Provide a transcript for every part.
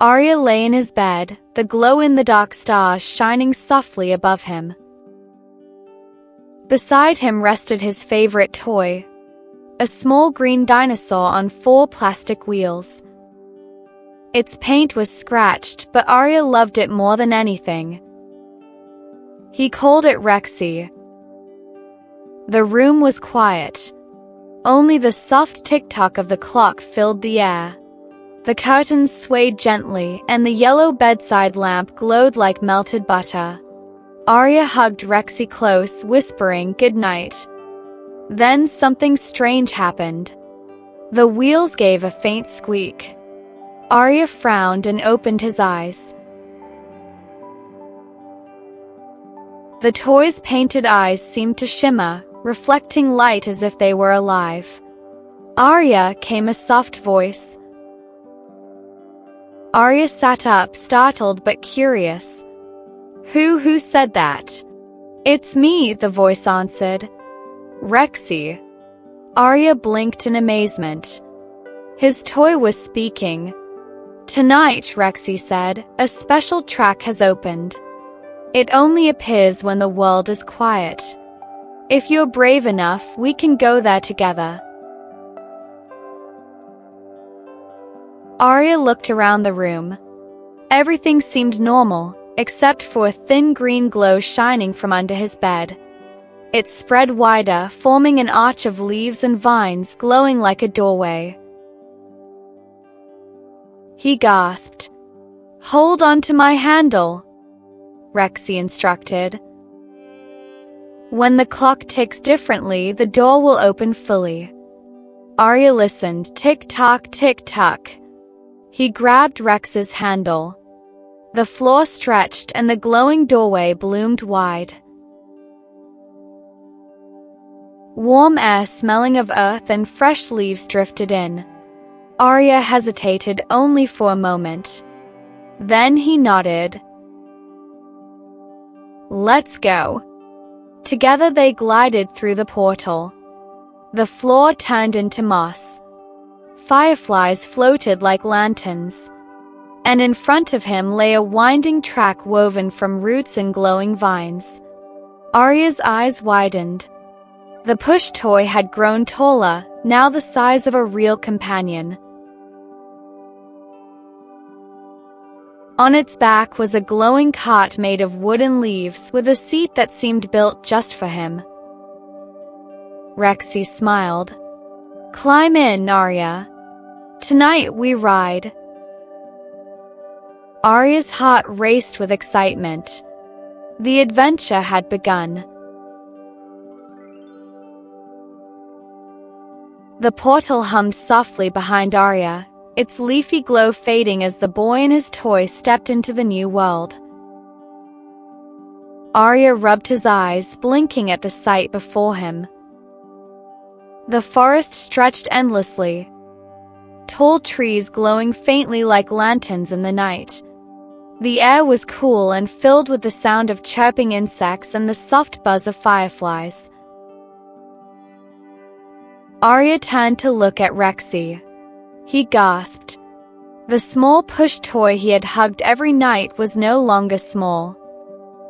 Arya lay in his bed, the glow-in-the-dark stars shining softly above him. Beside him rested his favorite toy, a small green dinosaur on 4 plastic wheels. Its paint was scratched, but Arya loved it more than anything. He called it Rexy. The room was quiet. Only the soft tick-tock of the clock filled the air. The curtains swayed gently, and the yellow bedside lamp glowed like melted butter. Arya hugged Rexy close, whispering goodnight. Then something strange happened. The wheels gave a faint squeak. Arya frowned and opened his eyes. The toy's painted eyes seemed to shimmer, reflecting light as if they were alive. "Arya," came a soft voice. Arya sat up, startled but curious. Who said that?" "It's me," the voice answered. "Rexy." Arya blinked in amazement. His toy was speaking. "Tonight," Rexy said, "a special track has opened. It only appears when the world is quiet. If you're brave enough, we can go there together." Arya looked around the room. Everything seemed normal, except for a thin green glow shining from under his bed. It spread wider, forming an arch of leaves and vines glowing like a doorway. He gasped. "Hold on to my handle," Rexy instructed. "When the clock ticks differently, the door will open fully." Arya listened, tick-tock, tick-tock. He grabbed Rex's handle. The floor stretched and the glowing doorway bloomed wide. Warm air smelling of earth and fresh leaves drifted in. Arya hesitated only for a moment. Then he nodded. "Let's go." Together they glided through the portal. The floor turned into moss. Fireflies floated like lanterns. And in front of him lay a winding track woven from roots and glowing vines. Arya's eyes widened. The push toy had grown taller, now the size of a real companion. On its back was a glowing cart made of wood and leaves, with a seat that seemed built just for him. Rexy smiled. "Climb in, Arya. Tonight we ride." Arya's heart raced with excitement. The adventure had begun. The portal hummed softly behind Arya, its leafy glow fading as the boy and his toy stepped into the new world. Arya rubbed his eyes, blinking at the sight before him. The forest stretched endlessly, tall trees glowing faintly like lanterns in the night. The air was cool and filled with the sound of chirping insects and the soft buzz of fireflies. Arya turned to look at Rexy. He gasped. The small push toy he had hugged every night was no longer small.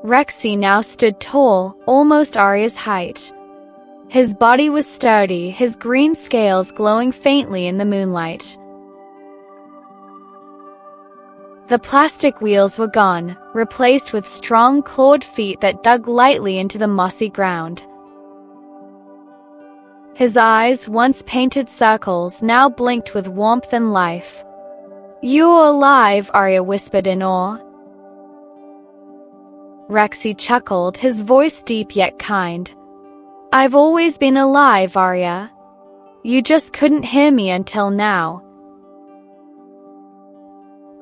Rexy now stood tall, almost Arya's height. His body was sturdy, his green scales glowing faintly in the moonlight. The plastic wheels were gone, replaced with strong clawed feet that dug lightly into the mossy ground. His eyes, once painted circles, now blinked with warmth and life. "You're alive," Arya whispered in awe. Rexy chuckled, his voice deep yet kind. "I've always been alive, Arya. You just couldn't hear me until now."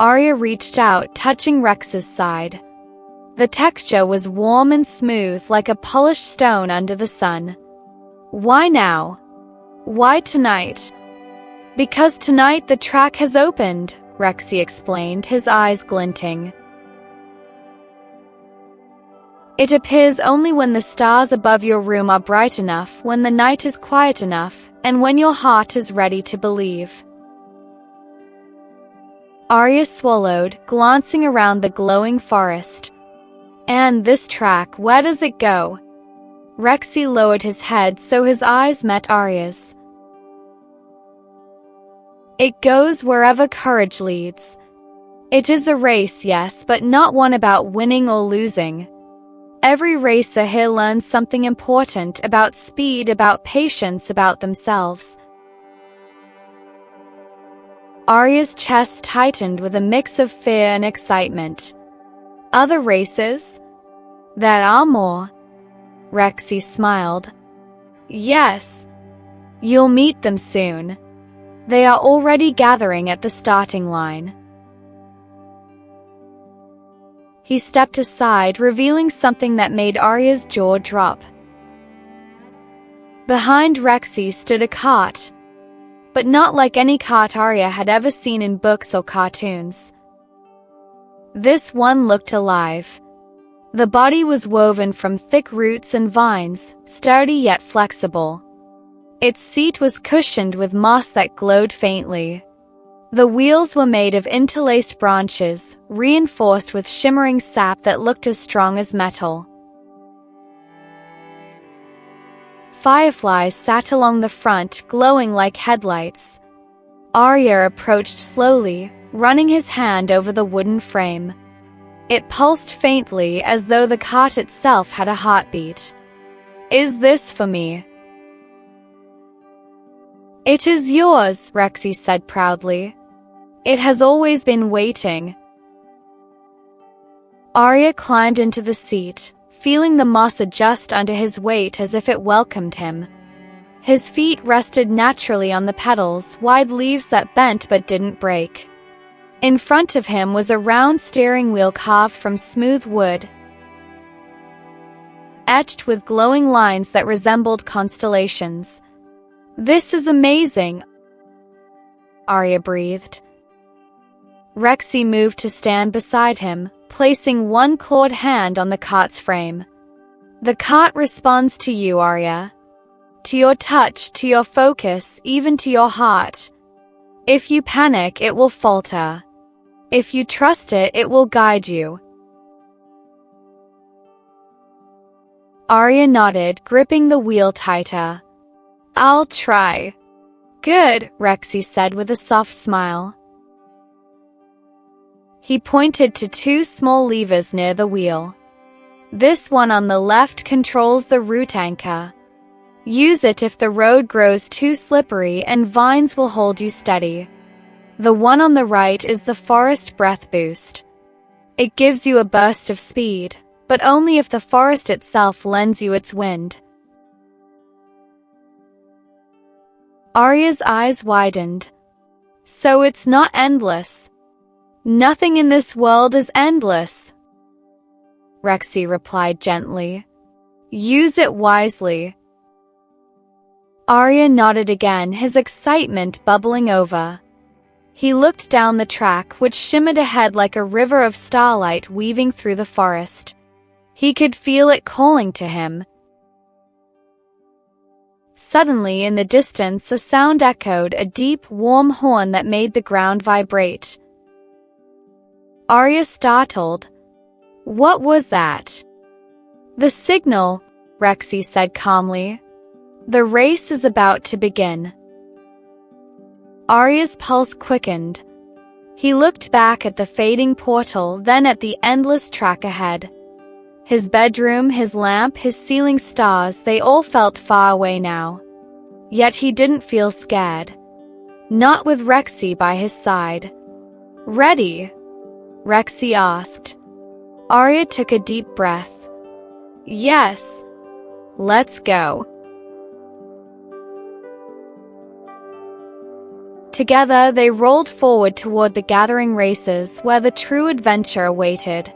Arya reached out, touching Rex's side. The texture was warm and smooth, like a polished stone under the sun. "Why now? Why tonight?" "Because tonight the track has opened," Rexy explained, his eyes glinting. "It appears only when the stars above your room are bright enough, when the night is quiet enough, and when your heart is ready to believe." Arya swallowed, glancing around the glowing forest. And this track, where does it go? Rexy lowered his head so his eyes met Arya's. It goes wherever courage leads. It is a race, yes, but not one about winning or losing. Every racer here learns something important about speed, about patience, about themselves. Arya's chest tightened with a mix of fear and excitement. Other races? There are more. Rexy smiled. Yes. You'll meet them soon. They are already gathering at the starting line. He stepped aside, revealing something that made Arya's jaw drop. Behind Rexy stood a cart, but not like any cart Arya had ever seen in books or cartoons. This one looked alive. The body was woven from thick roots and vines, sturdy yet flexible. Its seat was cushioned with moss that glowed faintly. The wheels were made of interlaced branches, reinforced with shimmering sap that looked as strong as metal. Fireflies sat along the front, glowing like headlights. Arya approached slowly, running his hand over the wooden frame. It pulsed faintly, as though the cart itself had a heartbeat. Is this for me? It is yours, Rexy said proudly. It has always been waiting. Arya climbed into the seat, feeling the moss adjust under his weight as if it welcomed him. His feet rested naturally on the pedals, wide leaves that bent but didn't break. In front of him was a round steering wheel carved from smooth wood, etched with glowing lines that resembled constellations. This is amazing, Arya breathed. Rexy moved to stand beside him, placing one clawed hand on the cart's frame. The cart responds to you, Arya. To your touch, to your focus, even to your heart. If you panic, it will falter. If you trust it, it will guide you. Arya nodded, gripping the wheel tighter. I'll try. Good, Rexy said with a soft smile. He pointed to two small levers near the wheel. This one on the left controls the root anchor. Use it if the road grows too slippery, and vines will hold you steady. The one on the right is the forest breath boost. It gives you a burst of speed, but only if the forest itself lends you its wind. Arya's eyes widened. So it's not endless. Nothing in this world is endless, Rexy replied gently. Use it wisely. Arya nodded again, his excitement bubbling over. He looked down the track, which shimmered ahead like a river of starlight weaving through the forest. He could feel it calling to him. Suddenly, in the distance, a sound echoed, a deep, warm horn that made the ground vibrate. Arya startled. What was that? The signal, Rexy said calmly. The race is about to begin. Arya's pulse quickened. He looked back at the fading portal, then at the endless track ahead. His bedroom, his lamp, his ceiling stars, they all felt far away now. Yet he didn't feel scared. Not with Rexy by his side. Ready? Rexy asked. Arya took a deep breath. Yes. Let's go. Together, they rolled forward toward the gathering races, where the true adventure awaited.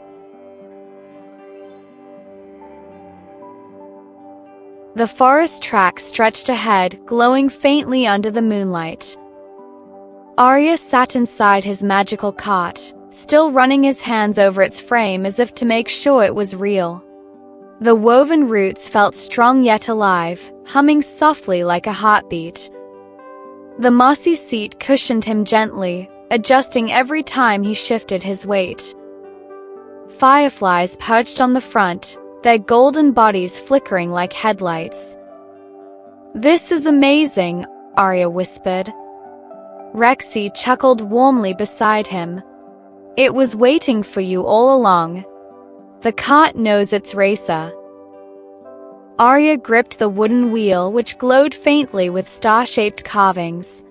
The forest track stretched ahead, glowing faintly under the moonlight. Arya sat inside his magical cart, still running his hands over its frame as if to make sure it was real. The woven roots felt strong yet alive, humming softly like a heartbeat. The mossy seat cushioned him gently, adjusting every time he shifted his weight. Fireflies perched on the front, their golden bodies flickering like headlights. "This is amazing," Arya whispered. Rexy chuckled warmly beside him. "It was waiting for you all along. The cart knows its racer." Arya gripped the wooden wheel, which glowed faintly with star-shaped carvings.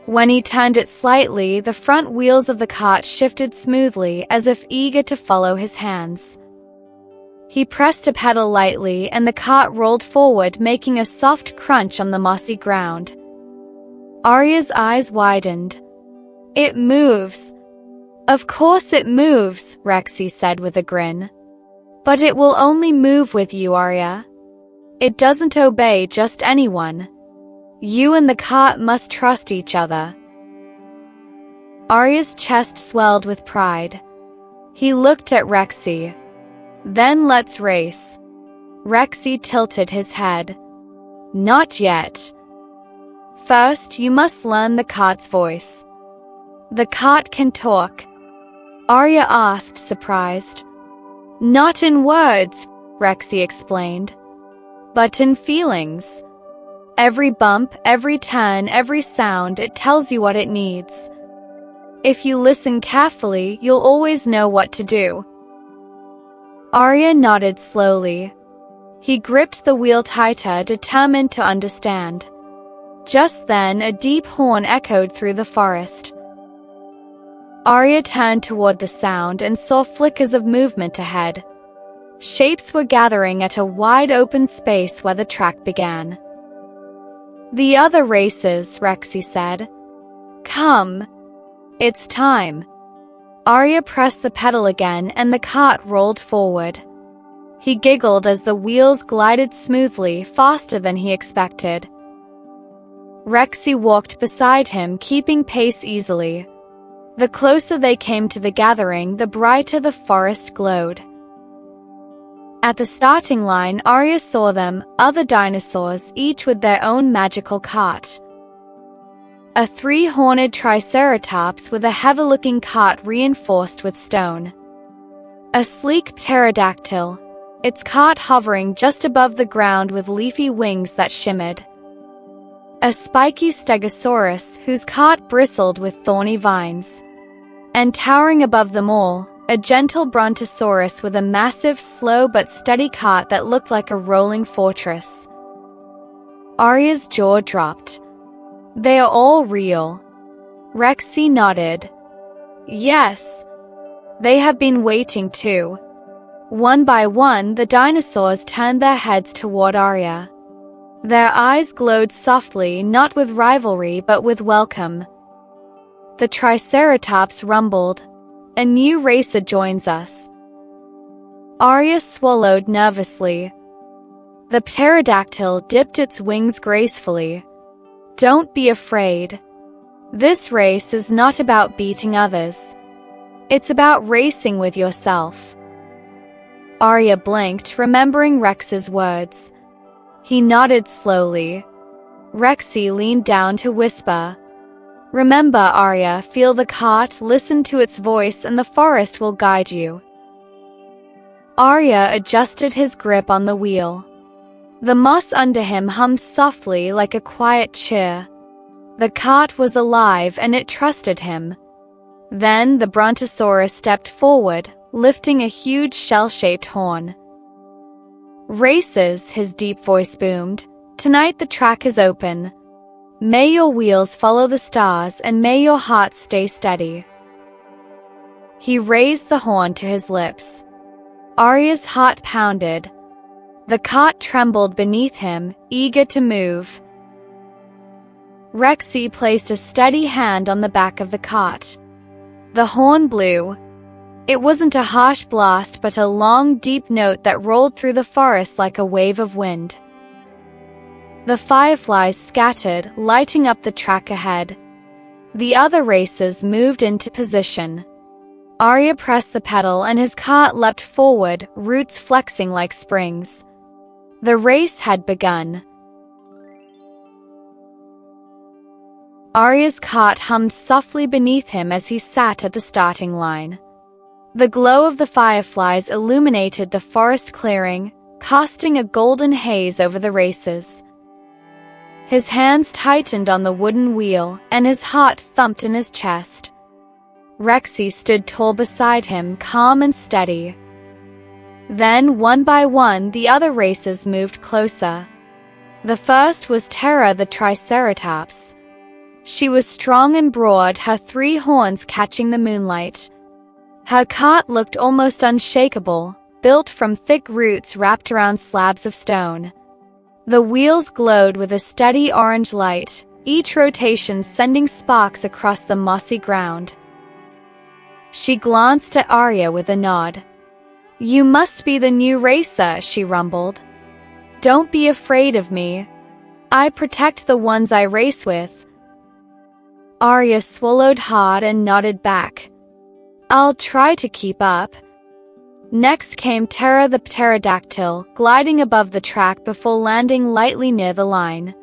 When he turned it slightly, the front wheels of the cart shifted smoothly, as if eager to follow his hands. He pressed a pedal lightly, and the cart rolled forward, making a soft crunch on the mossy ground. Arya's eyes widened. "It moves." "Of course it moves," Rexy said with a grin. "But it will only move with you, Arya. It doesn't obey just anyone. You and the cart must trust each other." Arya's chest swelled with pride. He looked at Rexy. "Then let's race." Rexy tilted his head. "Not yet. First, you must learn the cart's voice." "The cart can talk?" Arya asked, surprised. "Not in words," Rexy explained, "but in feelings. Every bump, every turn, every sound, it tells you what it needs. If you listen carefully, you'll always know what to do." Arya nodded slowly. He gripped the wheel tighter, determined to understand. Just then, a deep horn echoed through the forest. Arya turned toward the sound and saw flickers of movement ahead. Shapes were gathering at a wide open space where the track began. "The other racers," Rexy said. "Come. It's time." Arya pressed the pedal again, and the cart rolled forward. He giggled as the wheels glided smoothly, faster than he expected. Rexy walked beside him, keeping pace easily. The closer they came to the gathering, the brighter the forest glowed. At the starting line, Arya saw them, other dinosaurs, each with their own magical cart. A three-horned triceratops with a heavy-looking cart reinforced with stone. A sleek pterodactyl, its cart hovering just above the ground with leafy wings that shimmered. A spiky stegosaurus whose cart bristled with thorny vines. And towering above them all, a gentle brontosaurus with a massive, slow but steady cart that looked like a rolling fortress. Arya's jaw dropped. "They are all real." Rexy nodded. "Yes. They have been waiting too." One by one, the dinosaurs turned their heads toward Arya. Their eyes glowed softly, not with rivalry but with welcome. The Triceratops rumbled. "A new racer joins us." Arya swallowed nervously. The pterodactyl dipped its wings gracefully. "Don't be afraid. This race is not about beating others. It's about racing with yourself." Arya blinked, remembering Rex's words. He nodded slowly. Rexy leaned down to whisper, "Remember, Arya, feel the cart, listen to its voice, and the forest will guide you." Arya adjusted his grip on the wheel. The moss under him hummed softly like a quiet cheer. The cart was alive and it trusted him. Then the brontosaurus stepped forward, lifting a huge shell-shaped horn. "Racers," his deep voice boomed, "tonight the track is open. May your wheels follow the stars and may your hearts stay steady." He raised the horn to his lips. Arya's heart pounded. The cart trembled beneath him, eager to move. Rexy placed a steady hand on the back of the cart. The horn blew. It wasn't a harsh blast, but a long, deep note that rolled through the forest like a wave of wind. The fireflies scattered, lighting up the track ahead. The other racers moved into position. Arya pressed the pedal and his cart leapt forward, roots flexing like springs. The race had begun. Arya's cart hummed softly beneath him as he sat at the starting line. The glow of the fireflies illuminated the forest clearing, casting a golden haze over the races. His hands tightened on the wooden wheel, and his heart thumped in his chest. Rexy stood tall beside him, calm and steady. Then, one by one, the other races moved closer. The first was Terra the Triceratops. She was strong and broad, her 3 horns catching the moonlight. Her cart looked almost unshakable, built from thick roots wrapped around slabs of stone. The wheels glowed with a steady orange light, each rotation sending sparks across the mossy ground. She glanced at Arya with a nod. "You must be the new racer," she rumbled. "Don't be afraid of me. I protect the ones I race with." Arya swallowed hard and nodded back. "I'll try to keep up." Next came Terra the pterodactyl, gliding above the track before landing lightly near the line.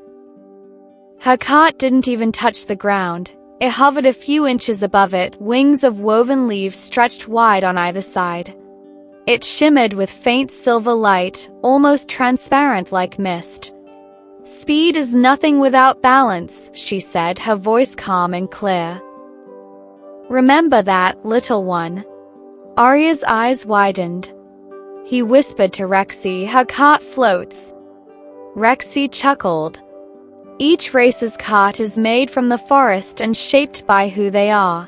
Her cart didn't even touch the ground. It hovered a few inches above it, wings of woven leaves stretched wide on either side. It shimmered with faint silver light, almost transparent like mist. "Speed is nothing without balance," she said, her voice calm and clear. "Remember that, little one." Arya's eyes widened. He whispered to Rexy, "Her cart floats." Rexy chuckled. "Each racer's cart is made from the forest and shaped by who they are.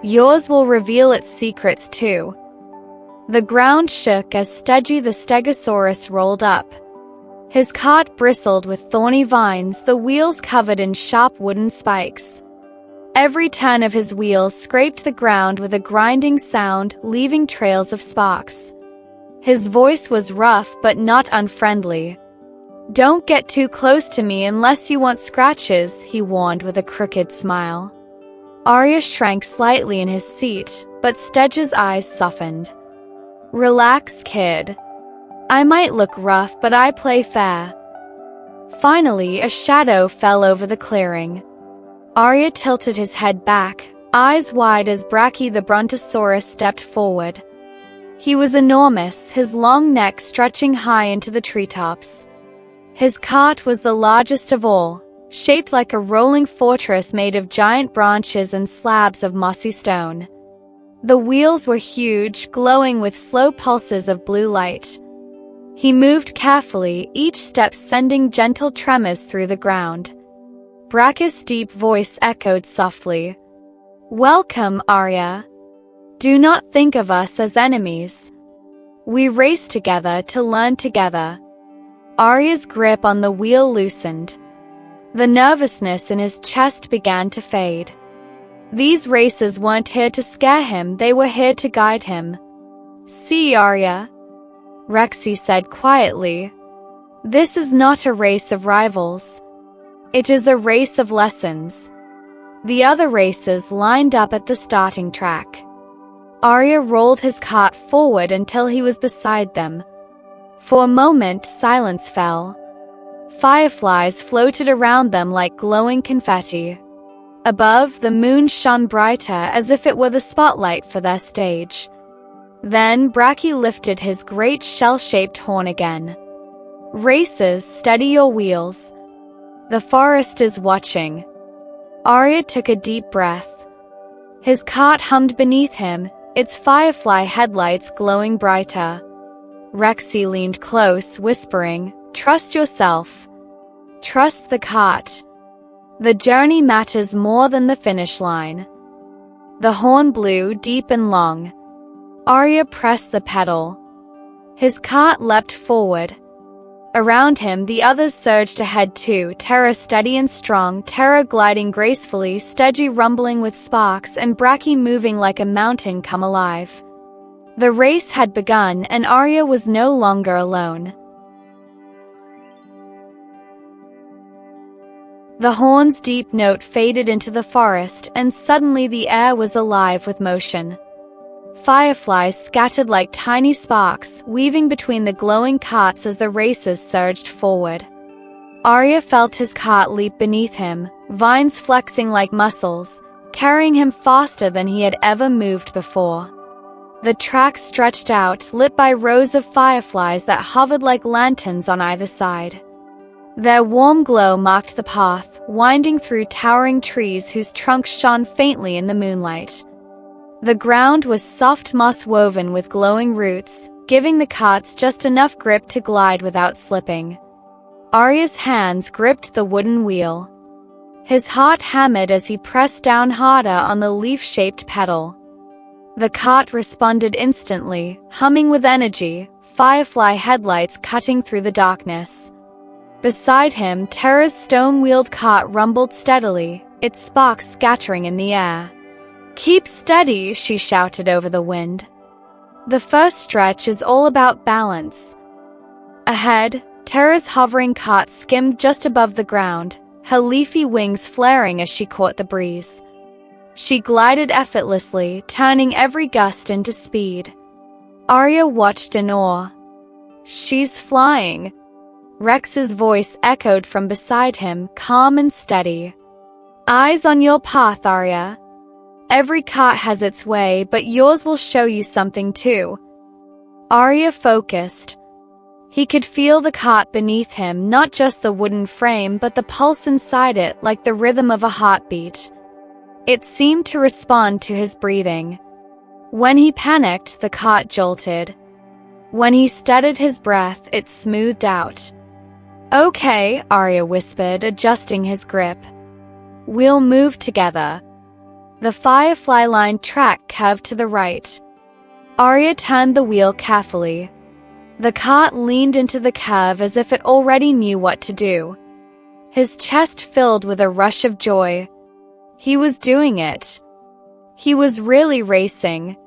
Yours will reveal its secrets too." The ground shook as Stegi the Stegosaurus rolled up. His cart bristled with thorny vines, the wheels covered in sharp wooden spikes. Every turn of his wheels scraped the ground with a grinding sound, leaving trails of sparks. His voice was rough but not unfriendly. "Don't get too close to me unless you want scratches," he warned with a crooked smile. Arya shrank slightly in his seat, but Stege's eyes softened. "Relax, kid. I might look rough, but I play fair." Finally, a shadow fell over the clearing. Arya tilted his head back, eyes wide as Brachii the Brontosaurus stepped forward. He was enormous, his long neck stretching high into the treetops. His cart was the largest of all, shaped like a rolling fortress made of giant branches and slabs of mossy stone. The wheels were huge, glowing with slow pulses of blue light. He moved carefully, each step sending gentle tremors through the ground. Brachi's deep voice echoed softly. "Welcome, Arya. Do not think of us as enemies. We race together to learn together." Arya's grip on the wheel loosened. The nervousness in his chest began to fade. These races weren't here to scare him, they were here to guide him. "See, Arya," Rexy said quietly. "This is not a race of rivals. It is a race of lessons." The other races lined up at the starting track. Arya rolled his cart forward until he was beside them. For a moment, silence fell. Fireflies floated around them like glowing confetti. Above, the moon shone brighter as if it were the spotlight for their stage. Then Brachii lifted his great shell-shaped horn again. "Racers, steady your wheels. The forest is watching." Arya took a deep breath. His cart hummed beneath him, its firefly headlights glowing brighter. Rexy leaned close, whispering, "Trust yourself. Trust the cart. The journey matters more than the finish line." The horn blew deep and long. Arya pressed the pedal. His cart leapt forward. Around him, the others surged ahead too, Terra steady and strong, Terra gliding gracefully, Stegi rumbling with sparks, and Brachii moving like a mountain come alive. The race had begun, and Arya was no longer alone. The horn's deep note faded into the forest, and suddenly the air was alive with motion. Fireflies scattered like tiny sparks, weaving between the glowing carts as the racers surged forward. Arya felt his cart leap beneath him, vines flexing like muscles, carrying him faster than he had ever moved before. The track stretched out, lit by rows of fireflies that hovered like lanterns on either side. Their warm glow marked the path, winding through towering trees whose trunks shone faintly in the moonlight. The ground was soft moss woven with glowing roots, giving the carts just enough grip to glide without slipping. Arya's hands gripped the wooden wheel. His heart hammered as he pressed down harder on the leaf-shaped pedal. The cart responded instantly, humming with energy, firefly headlights cutting through the darkness. Beside him, Tara's stone-wheeled cart rumbled steadily, its sparks scattering in the air. "Keep steady," she shouted over the wind. The first stretch is all about balance. Ahead, Tara's hovering cart skimmed just above the ground, her leafy wings flaring as she caught the breeze. She glided effortlessly, turning every gust into speed. Arya watched in awe. "She's flying." Rex's voice echoed from beside him, calm and steady. "Eyes on your path, Arya. Every cart has its way, but yours will show you something too." Arya focused. He could feel the cart beneath him, not just the wooden frame, but the pulse inside it, like the rhythm of a heartbeat. It seemed to respond to his breathing. When he panicked, the cart jolted. When he steadied his breath, it smoothed out. "Okay," Arya whispered, adjusting his grip. "We'll move together." The firefly-lined track curved to the right. Arya turned the wheel carefully. The cart leaned into the curve as if it already knew what to do. His chest filled with a rush of joy. He was doing it. He was really racing.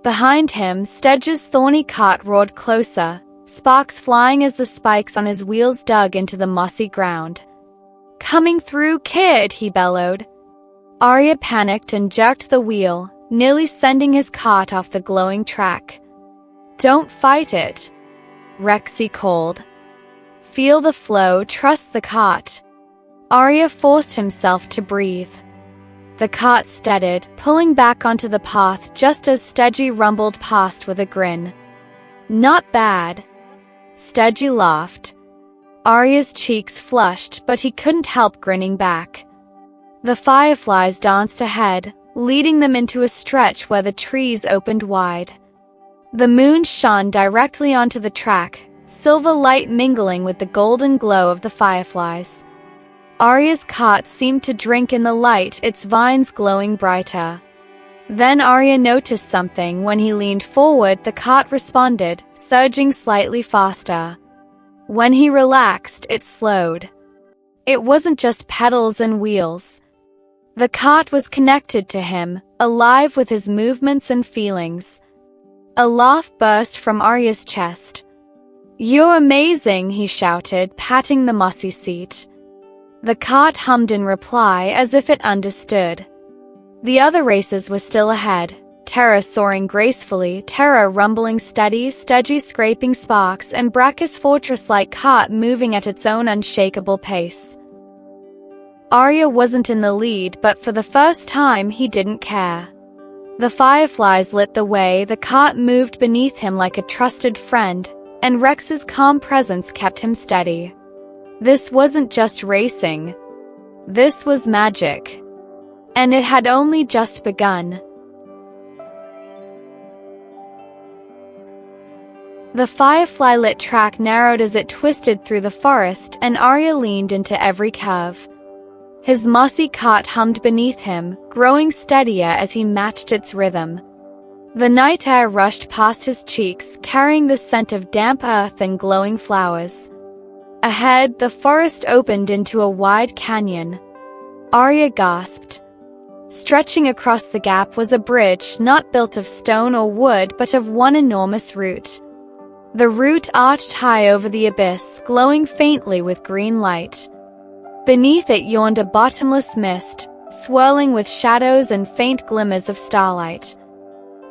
Behind him, Stedge's thorny cart roared closer, sparks flying as the spikes on his wheels dug into the mossy ground. "Coming through, kid!" he bellowed. Arya panicked and jerked the wheel, nearly sending his cart off the glowing track. "Don't fight it," Rexy called. "Feel the flow, trust the cart." Arya forced himself to breathe. The cart steadied, pulling back onto the path just as Stedgy rumbled past with a grin. "Not bad." Stedgy laughed. Arya's cheeks flushed, but he couldn't help grinning back. The fireflies danced ahead, leading them into a stretch where the trees opened wide. The moon shone directly onto the track, silver light mingling with the golden glow of the fireflies. Arya's cart seemed to drink in the light, its vines glowing brighter. Then Arya noticed something. When he leaned forward, the cart responded, surging slightly faster. When he relaxed, it slowed. It wasn't just pedals and wheels. The cart was connected to him, alive with his movements and feelings. A laugh burst from Arya's chest. "You're amazing," he shouted, patting the mossy seat. The cart hummed in reply, as if it understood. The other racers were still ahead, Tara soaring gracefully, Tara rumbling steady, Stedgy scraping sparks, and Brackus' fortress-like cart moving at its own unshakable pace. Arya wasn't in the lead, but for the first time he didn't care. The fireflies lit the way, the cart moved beneath him like a trusted friend, and Rex's calm presence kept him steady. This wasn't just racing. This was magic. And it had only just begun. The firefly-lit track narrowed as it twisted through the forest, and Arya leaned into every curve. His mossy cart hummed beneath him, growing steadier as he matched its rhythm. The night air rushed past his cheeks, carrying the scent of damp earth and glowing flowers. Ahead, the forest opened into a wide canyon. Arya gasped. Stretching across the gap was a bridge, not built of stone or wood, but of one enormous root. The root arched high over the abyss, glowing faintly with green light. Beneath it yawned a bottomless mist, swirling with shadows and faint glimmers of starlight.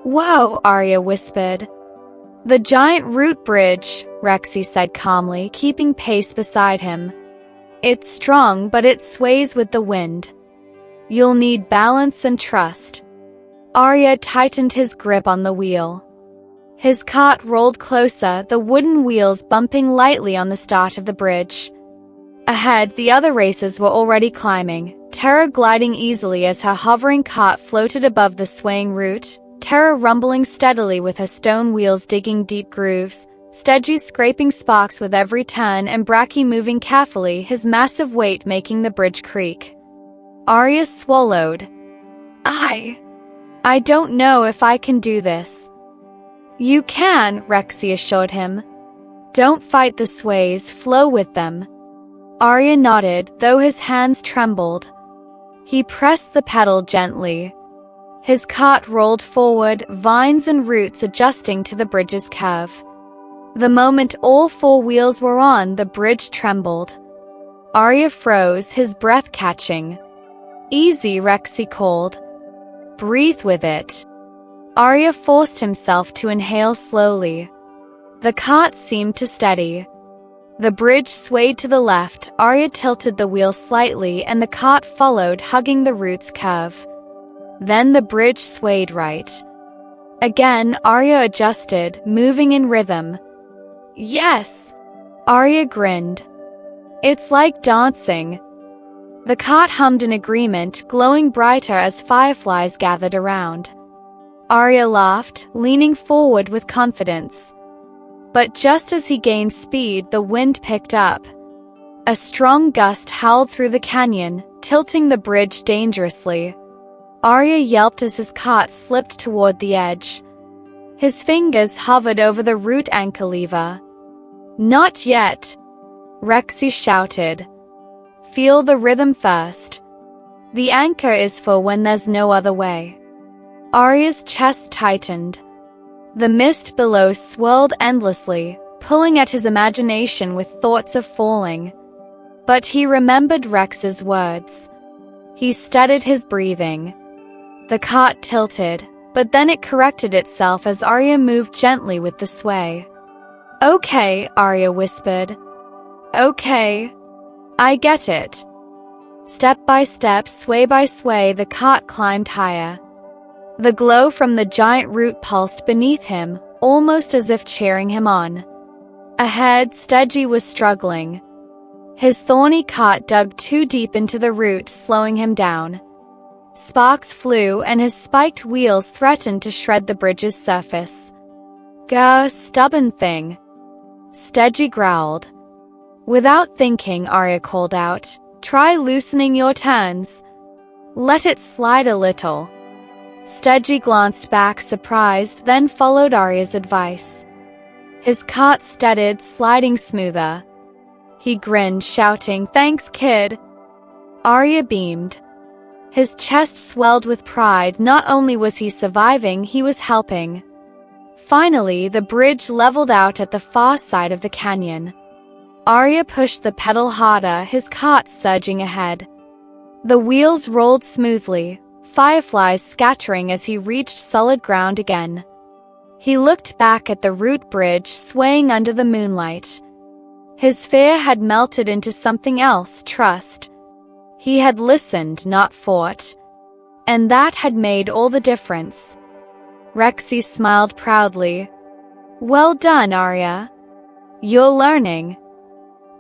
"Whoa," Arya whispered. "The giant root bridge," Rexy said calmly, keeping pace beside him. It's strong, but it sways with the wind. You'll need balance and trust. Arya tightened his grip on the wheel. His cart rolled closer, the wooden wheels bumping lightly on the start of the bridge. Ahead, the other racers were already climbing, Terra gliding easily as her hovering cart floated above the swaying route, Terra rumbling steadily with her stone wheels digging deep grooves, Steggy scraping sparks with every turn and Bracky moving carefully, his massive weight making the bridge creak. Arya swallowed. I don't know if I can do this. You can, Rexy assured him. Don't fight the sways, flow with them. Arya nodded, though his hands trembled. He pressed the pedal gently. His cart rolled forward, vines and roots adjusting to the bridge's curve. The moment all four wheels were on, the bridge trembled. Arya froze, his breath catching. Easy, Rexy called. Breathe with it. Arya forced himself to inhale slowly. The cart seemed to steady. The bridge swayed to the left, Arya tilted the wheel slightly and the cart followed, hugging the route's curve. Then the bridge swayed right. Again, Arya adjusted, moving in rhythm. Yes! Arya grinned. It's like dancing. The cart hummed in agreement, glowing brighter as fireflies gathered around. Arya laughed, leaning forward with confidence. But just as he gained speed, the wind picked up. A strong gust howled through the canyon, tilting the bridge dangerously. Arya yelped as his cart slipped toward the edge. His fingers hovered over the root anchor lever. Not yet! Rexy shouted. Feel the rhythm first. The anchor is for when there's no other way. Arya's chest tightened. The mist below swirled endlessly, pulling at his imagination with thoughts of falling. But he remembered Rex's words. He steadied his breathing. The cart tilted, but then it corrected itself as Arya moved gently with the sway. Okay, Arya whispered. Okay. I get it. Step by step, sway by sway, the cart climbed higher. The glow from the giant root pulsed beneath him, almost as if cheering him on. Ahead, Steggy was struggling. His thorny cart dug too deep into the root, slowing him down. Sparks flew, and his spiked wheels threatened to shred the bridge's surface. Gah, stubborn thing. Steggy growled. Without thinking, Arya called out, try loosening your turns. Let it slide a little. Steggy glanced back surprised, then followed Arya's advice. His cart steadied, sliding smoother. He grinned, shouting, Thanks, kid. Arya beamed. His chest swelled with pride. Not only was he surviving, he was helping. Finally, the bridge leveled out at the far side of the canyon. Arya pushed the pedal harder, his cart surging ahead. The wheels rolled smoothly, fireflies scattering as he reached solid ground again. He looked back at the root bridge swaying under the moonlight. His fear had melted into something else, trust. He had listened, not fought. And that had made all the difference. Rexy smiled proudly. Well done, Arya. You're learning.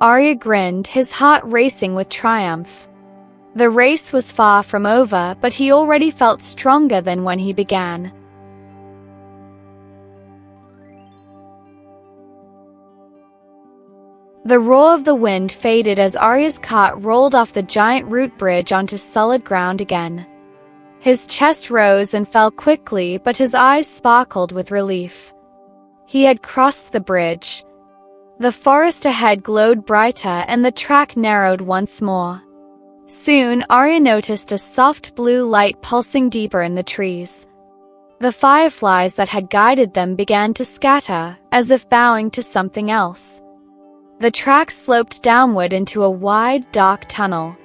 Arya grinned, his heart racing with triumph. The race was far from over, but he already felt stronger than when he began. The roar of the wind faded as Arya's cart rolled off the giant root bridge onto solid ground again. His chest rose and fell quickly, but his eyes sparkled with relief. He had crossed the bridge. The forest ahead glowed brighter and the track narrowed once more. Soon, Arya noticed a soft blue light pulsing deeper in the trees. The fireflies that had guided them began to scatter, as if bowing to something else. The track sloped downward into a wide, dark tunnel.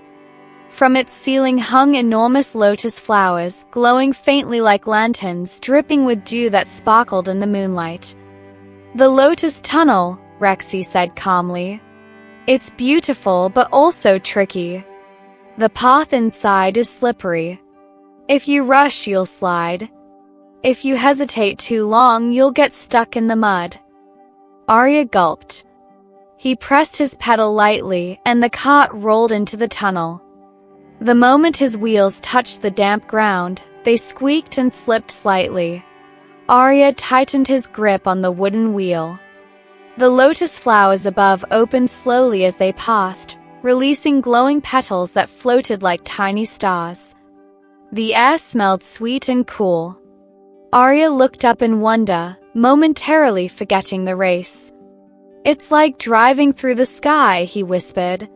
From its ceiling hung enormous lotus flowers, glowing faintly like lanterns, dripping with dew that sparkled in the moonlight. The lotus tunnel, Rexy said calmly. It's beautiful but also tricky. The path inside is slippery. If you rush, you'll slide. If you hesitate too long, you'll get stuck in the mud. Arya gulped. He pressed his pedal lightly, and the cart rolled into the tunnel. The moment his wheels touched the damp ground, they squeaked and slipped slightly. Arya tightened his grip on the wooden wheel. The lotus flowers above opened slowly as they passed, releasing glowing petals that floated like tiny stars. The air smelled sweet and cool. Arya looked up in wonder, momentarily forgetting the race. "It's like driving through the sky," he whispered.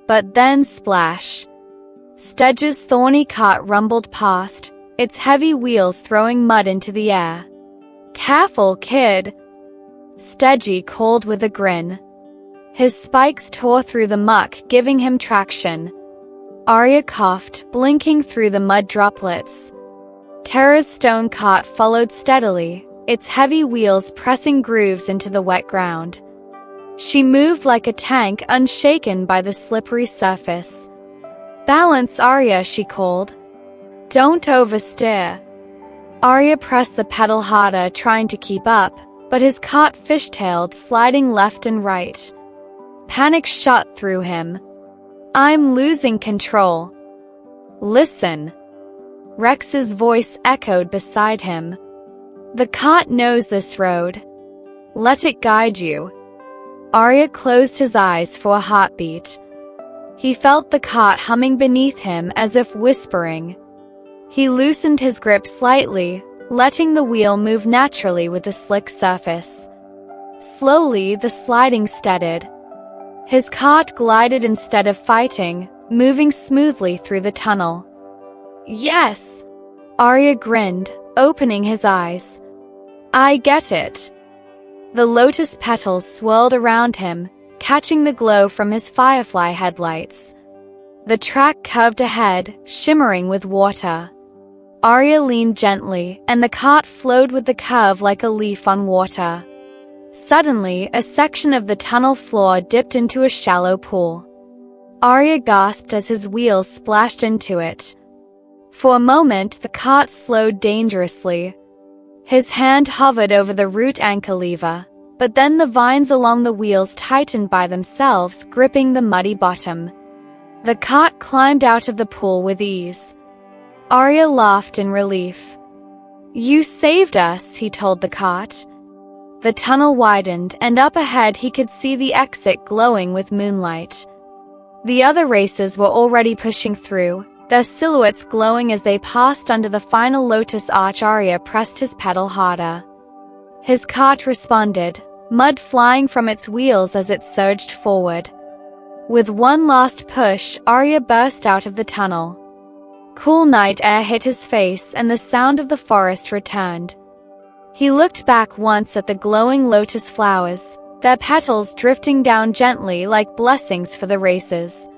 But then splash. Stedge's thorny cart rumbled past, its heavy wheels throwing mud into the air. "Careful, kid," Stedgy called with a grin. His spikes tore through the muck, giving him traction. Arya coughed, blinking through the mud droplets. Tara's stone cart followed steadily, its heavy wheels pressing grooves into the wet ground. She moved like a tank, unshaken by the slippery surface. "Balance, Arya," she called. "Don't oversteer." Arya pressed the pedal harder, trying to keep up, but his cart fishtailed, sliding left and right. Panic shot through him. "I'm losing control." "Listen." Rex's voice echoed beside him. "The cart knows this road. Let it guide you." Arya closed his eyes for a heartbeat. He felt the cart humming beneath him as if whispering. He loosened his grip slightly, letting the wheel move naturally with the slick surface. Slowly, the sliding steadied. His cart glided instead of fighting, moving smoothly through the tunnel. "Yes!" Arya grinned, opening his eyes. "I get it." The lotus petals swirled around him, catching the glow from his firefly headlights. The track curved ahead, shimmering with water. Arya leaned gently, and the cart flowed with the curve like a leaf on water. Suddenly, a section of the tunnel floor dipped into a shallow pool. Arya gasped as his wheels splashed into it. For a moment, the cart slowed dangerously. His hand hovered over the root anchor lever, but then the vines along the wheels tightened by themselves, gripping the muddy bottom. The cart climbed out of the pool with ease. Arya laughed in relief. "You saved us," he told the cart. The tunnel widened, and up ahead he could see the exit glowing with moonlight. The other racers were already pushing through, their silhouettes glowing as they passed under the final lotus arch. Arya pressed his pedal harder. His cart responded, mud flying from its wheels as it surged forward. With one last push, Arya burst out of the tunnel. Cool night air hit his face, and the sound of the forest returned. He looked back once at the glowing lotus flowers, their petals drifting down gently like blessings for the racers.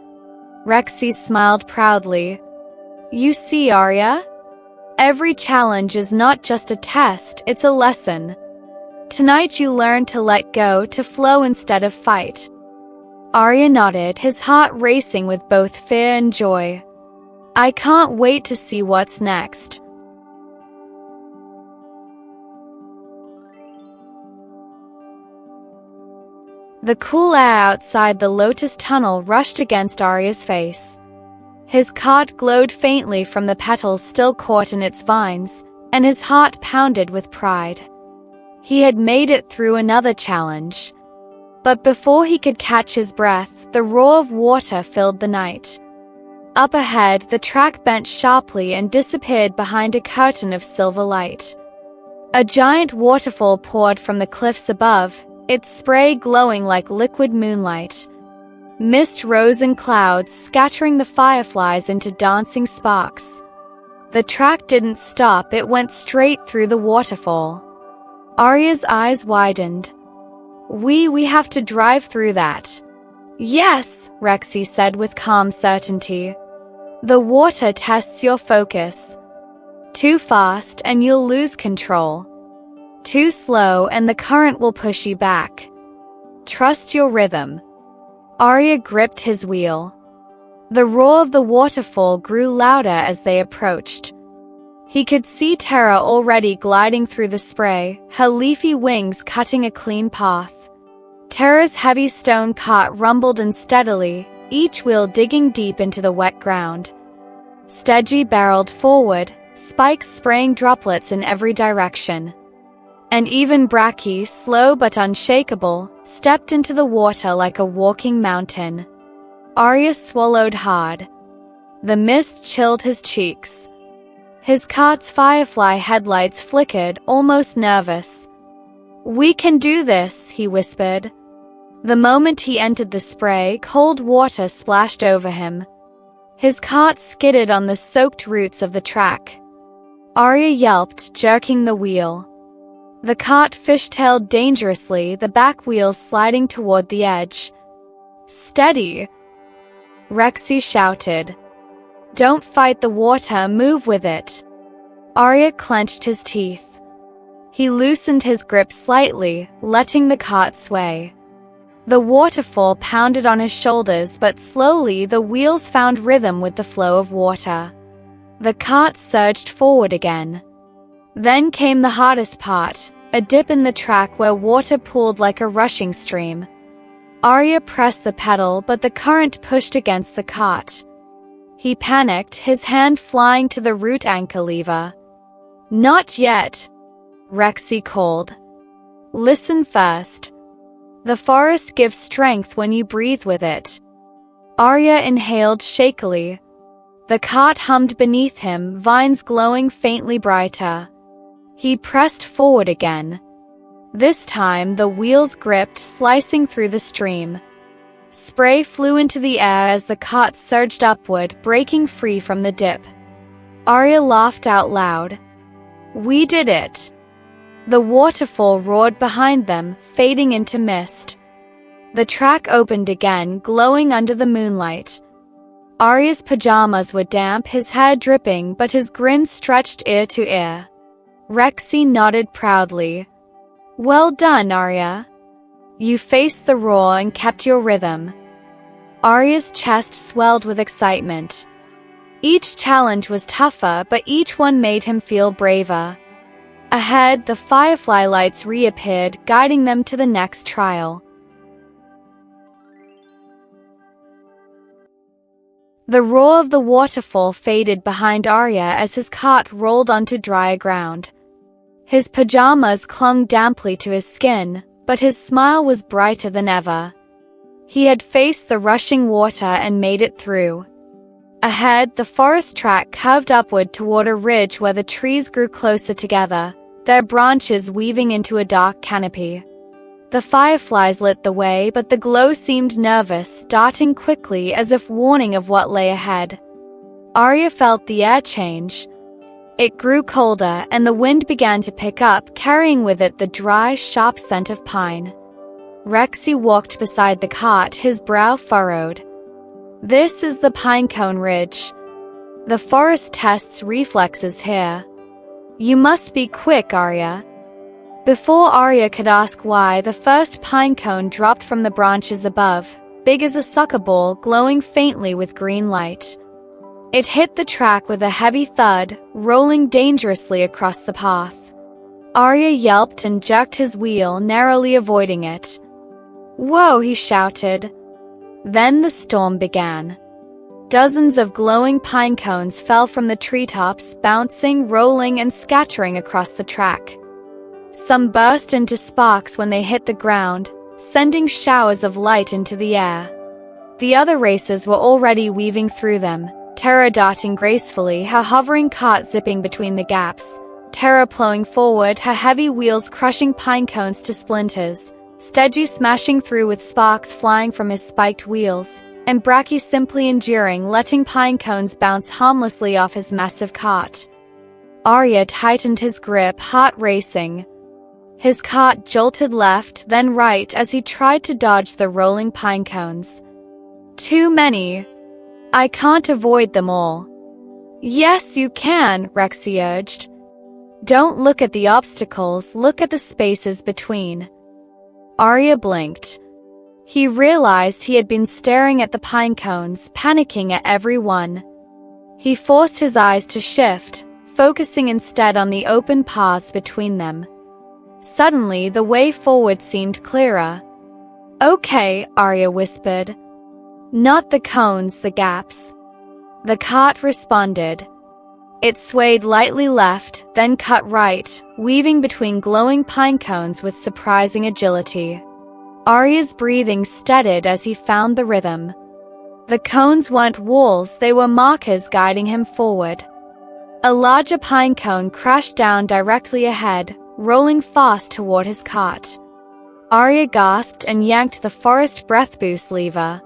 Rexy smiled proudly. "You see, Arya? Every challenge is not just a test, it's a lesson. Tonight you learned to let go, to flow instead of fight." Arya nodded, his heart racing with both fear and joy. "I can't wait to see what's next." The cool air outside the lotus tunnel rushed against Arya's face. His cart glowed faintly from the petals still caught in its vines, and his heart pounded with pride. He had made it through another challenge. But before he could catch his breath, the roar of water filled the night. Up ahead, the track bent sharply and disappeared behind a curtain of silver light. A giant waterfall poured from the cliffs above, its spray glowing like liquid moonlight. Mist rose in clouds, scattering the fireflies into dancing sparks. The track didn't stop, it went straight through the waterfall. Arya's eyes widened. We have to drive through that." "Yes," Rexy said with calm certainty. "The water tests your focus. Too fast and you'll lose control. Too slow and the current will push you back. Trust your rhythm." Arya gripped his wheel. The roar of the waterfall grew louder as they approached. He could see Terra already gliding through the spray, her leafy wings cutting a clean path. Terra's heavy stone cart rumbled unsteadily, each wheel digging deep into the wet ground. Stedgy barreled forward, spikes spraying droplets in every direction. And even Bracky, slow but unshakable, stepped into the water like a walking mountain. Arya swallowed hard. The mist chilled his cheeks. His cart's firefly headlights flickered, almost nervous. "We can do this," he whispered. The moment he entered the spray, cold water splashed over him. His cart skidded on the soaked roots of the track. Arya yelped, jerking the wheel. The cart fishtailed dangerously, the back wheels sliding toward the edge. "Steady!" Rexy shouted. "Don't fight the water, move with it." Arya clenched his teeth. He loosened his grip slightly, letting the cart sway. The waterfall pounded on his shoulders, but slowly the wheels found rhythm with the flow of water. The cart surged forward again. Then came the hardest part, a dip in the track where water pooled like a rushing stream. Arya pressed the pedal, but the current pushed against the cart. He panicked, his hand flying to the root anchor lever. "Not yet," Rexy called. "Listen first. The forest gives strength when you breathe with it." Arya inhaled shakily. The cart hummed beneath him, vines glowing faintly brighter. He pressed forward again. This time, the wheels gripped, slicing through the stream. Spray flew into the air as the cart surged upward, breaking free from the dip. Arya laughed out loud. "We did it!" The waterfall roared behind them, fading into mist. The track opened again, glowing under the moonlight. Arya's pajamas were damp, his hair dripping, but his grin stretched ear to ear. Rexy nodded proudly. "Well done, Arya. You faced the roar and kept your rhythm." Arya's chest swelled with excitement. Each challenge was tougher, but each one made him feel braver. Ahead, the firefly lights reappeared, guiding them to the next trial. The roar of the waterfall faded behind Arya as his cart rolled onto drier ground. His pajamas clung damply to his skin, but his smile was brighter than ever. He had faced the rushing water and made it through. Ahead, the forest track curved upward toward a ridge where the trees grew closer together, their branches weaving into a dark canopy. The fireflies lit the way, but the glow seemed nervous, darting quickly as if warning of what lay ahead. Arya felt the air change. It grew colder, and the wind began to pick up, carrying with it the dry, sharp scent of pine. Rexy walked beside the cart, his brow furrowed. "This is the Pinecone Ridge. The forest tests reflexes here. You must be quick, Arya." Before Arya could ask why, the first pine cone dropped from the branches above, big as a soccer ball, glowing faintly with green light. It hit the track with a heavy thud, rolling dangerously across the path. Arya yelped and jerked his wheel, narrowly avoiding it. "Whoa!" he shouted. Then the storm began. Dozens of glowing pine cones fell from the treetops, bouncing, rolling, and scattering across the track. Some burst into sparks when they hit the ground, sending showers of light into the air. The other racers were already weaving through them, Terra darting gracefully, her hovering cart zipping between the gaps, Terra plowing forward, her heavy wheels crushing pine cones to splinters, Stedgy smashing through with sparks flying from his spiked wheels, and Bracky simply enduring, letting pine cones bounce harmlessly off his massive cart. Arya tightened his grip, heart racing. His cart jolted left, then right as he tried to dodge the rolling pine cones. "Too many. I can't avoid them all." "Yes, you can," Rexy urged. "Don't look at the obstacles, look at the spaces between." Arya blinked. He realized he had been staring at the pine cones, panicking at every one. He forced his eyes to shift, focusing instead on the open paths between them. Suddenly, the way forward seemed clearer. "Okay," Arya whispered. "Not the cones, the gaps." The cart responded. It swayed lightly left, then cut right, weaving between glowing pine cones with surprising agility. Arya's breathing steadied as he found the rhythm. The cones weren't walls, they were markers guiding him forward. A larger pine cone crashed down directly ahead, rolling fast toward his cart. Arya gasped and yanked the forest breath boost lever.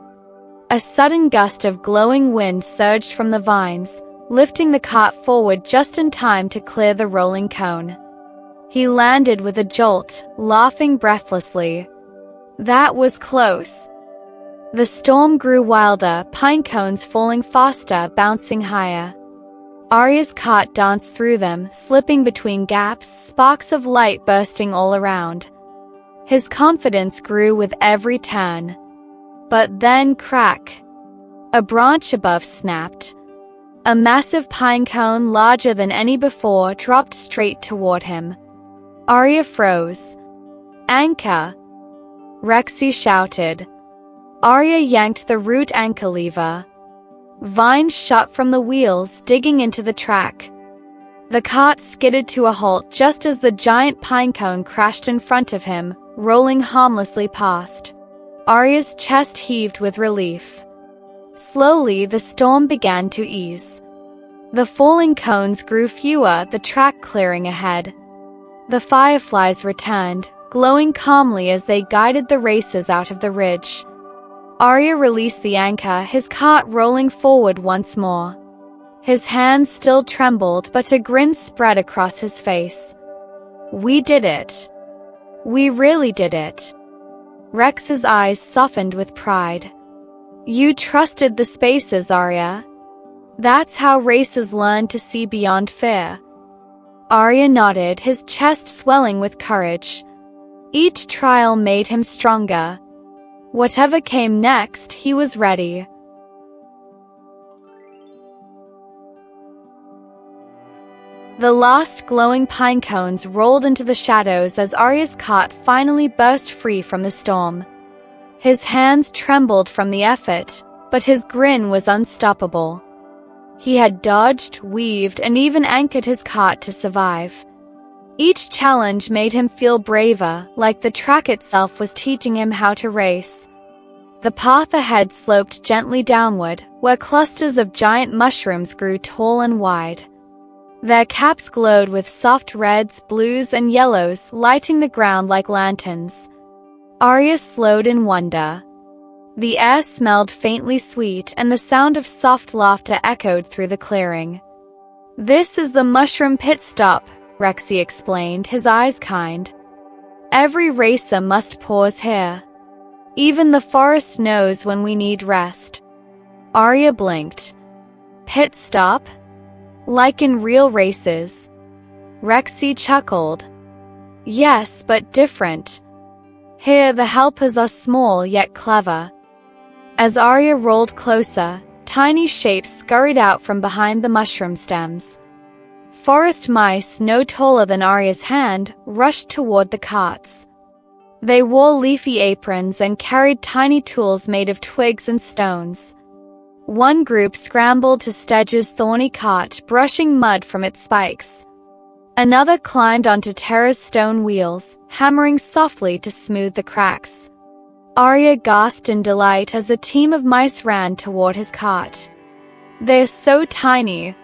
A sudden gust of glowing wind surged from the vines, lifting the cart forward just in time to clear the rolling cone. He landed with a jolt, laughing breathlessly. That was close. The storm grew wilder, pine cones falling faster, bouncing higher. Arya's cart danced through them, slipping between gaps, sparks of light bursting all around. His confidence grew with every turn. But then crack! A branch above snapped. A massive pine cone larger than any before dropped straight toward him. Arya froze. "Anchor!" Rexy shouted. Arya yanked the root anchor lever. Vines shot from the wheels, digging into the track. The cart skidded to a halt just as the giant pine cone crashed in front of him, rolling harmlessly past. Arya's chest heaved with relief. Slowly, the storm began to ease. The falling cones grew fewer, the track clearing ahead. The fireflies returned, glowing calmly as they guided the racers out of the ridge. Arya released the anchor, his cart rolling forward once more. His hands still trembled, but a grin spread across his face. "We did it. We really did it." Rex's eyes softened with pride. "You trusted the spaces, Arya. That's how racers learn to see beyond fear." Arya nodded, his chest swelling with courage. Each trial made him stronger. Whatever came next, he was ready. The last glowing pine cones rolled into the shadows as Arya's cart finally burst free from the storm. His hands trembled from the effort, but his grin was unstoppable. He had dodged, weaved, and even anchored his cart to survive. Each challenge made him feel braver, like the track itself was teaching him how to race. The path ahead sloped gently downward, where clusters of giant mushrooms grew tall and wide. Their caps glowed with soft reds, blues, and yellows, lighting the ground like lanterns. Arya slowed in wonder. The air smelled faintly sweet, and the sound of soft laughter echoed through the clearing. "This is the mushroom pit stop," Rexy explained, his eyes kind. "Every racer must pause here. Even the forest knows when we need rest." Arya blinked. "Pit stop? Like in real races?" Rexy chuckled. "Yes, but different. Here the helpers are small yet clever." As Arya rolled closer, tiny shapes scurried out from behind the mushroom stems. Forest mice, no taller than Arya's hand, rushed toward the carts. They wore leafy aprons and carried tiny tools made of twigs and stones. One group scrambled to Stedge's thorny cart, brushing mud from its spikes. Another climbed onto Terra's stone wheels, hammering softly to smooth the cracks. Arya gasped in delight as a team of mice ran toward his cart. "They're so tiny."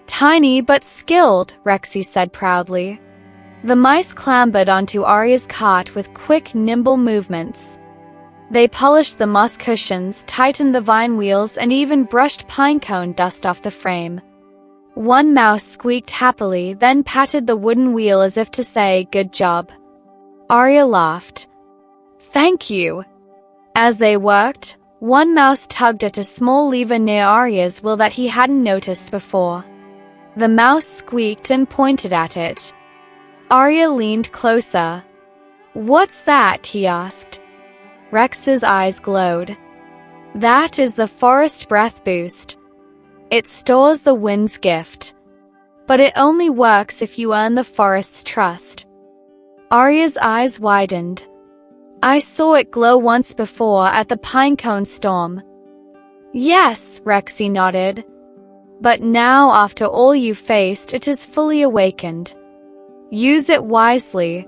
"Tiny but skilled," Rexy said proudly. The mice clambered onto Arya's cart with quick, nimble movements. They polished the moss cushions, tightened the vine wheels, and even brushed pinecone dust off the frame. One mouse squeaked happily, then patted the wooden wheel as if to say, "Good job." Arya laughed. "Thank you." As they worked, one mouse tugged at a small lever near Arya's wheel that he hadn't noticed before. The mouse squeaked and pointed at it. Arya leaned closer. "What's that?" he asked. Rex's eyes glowed. That is the forest breath boost. It stores the wind's gift. But it only works if you earn the forest's trust. Arya's eyes widened. I saw it glow once before at the Pinecone Storm. Yes, Rexy nodded. But now, after all you faced, it is fully awakened. Use it wisely.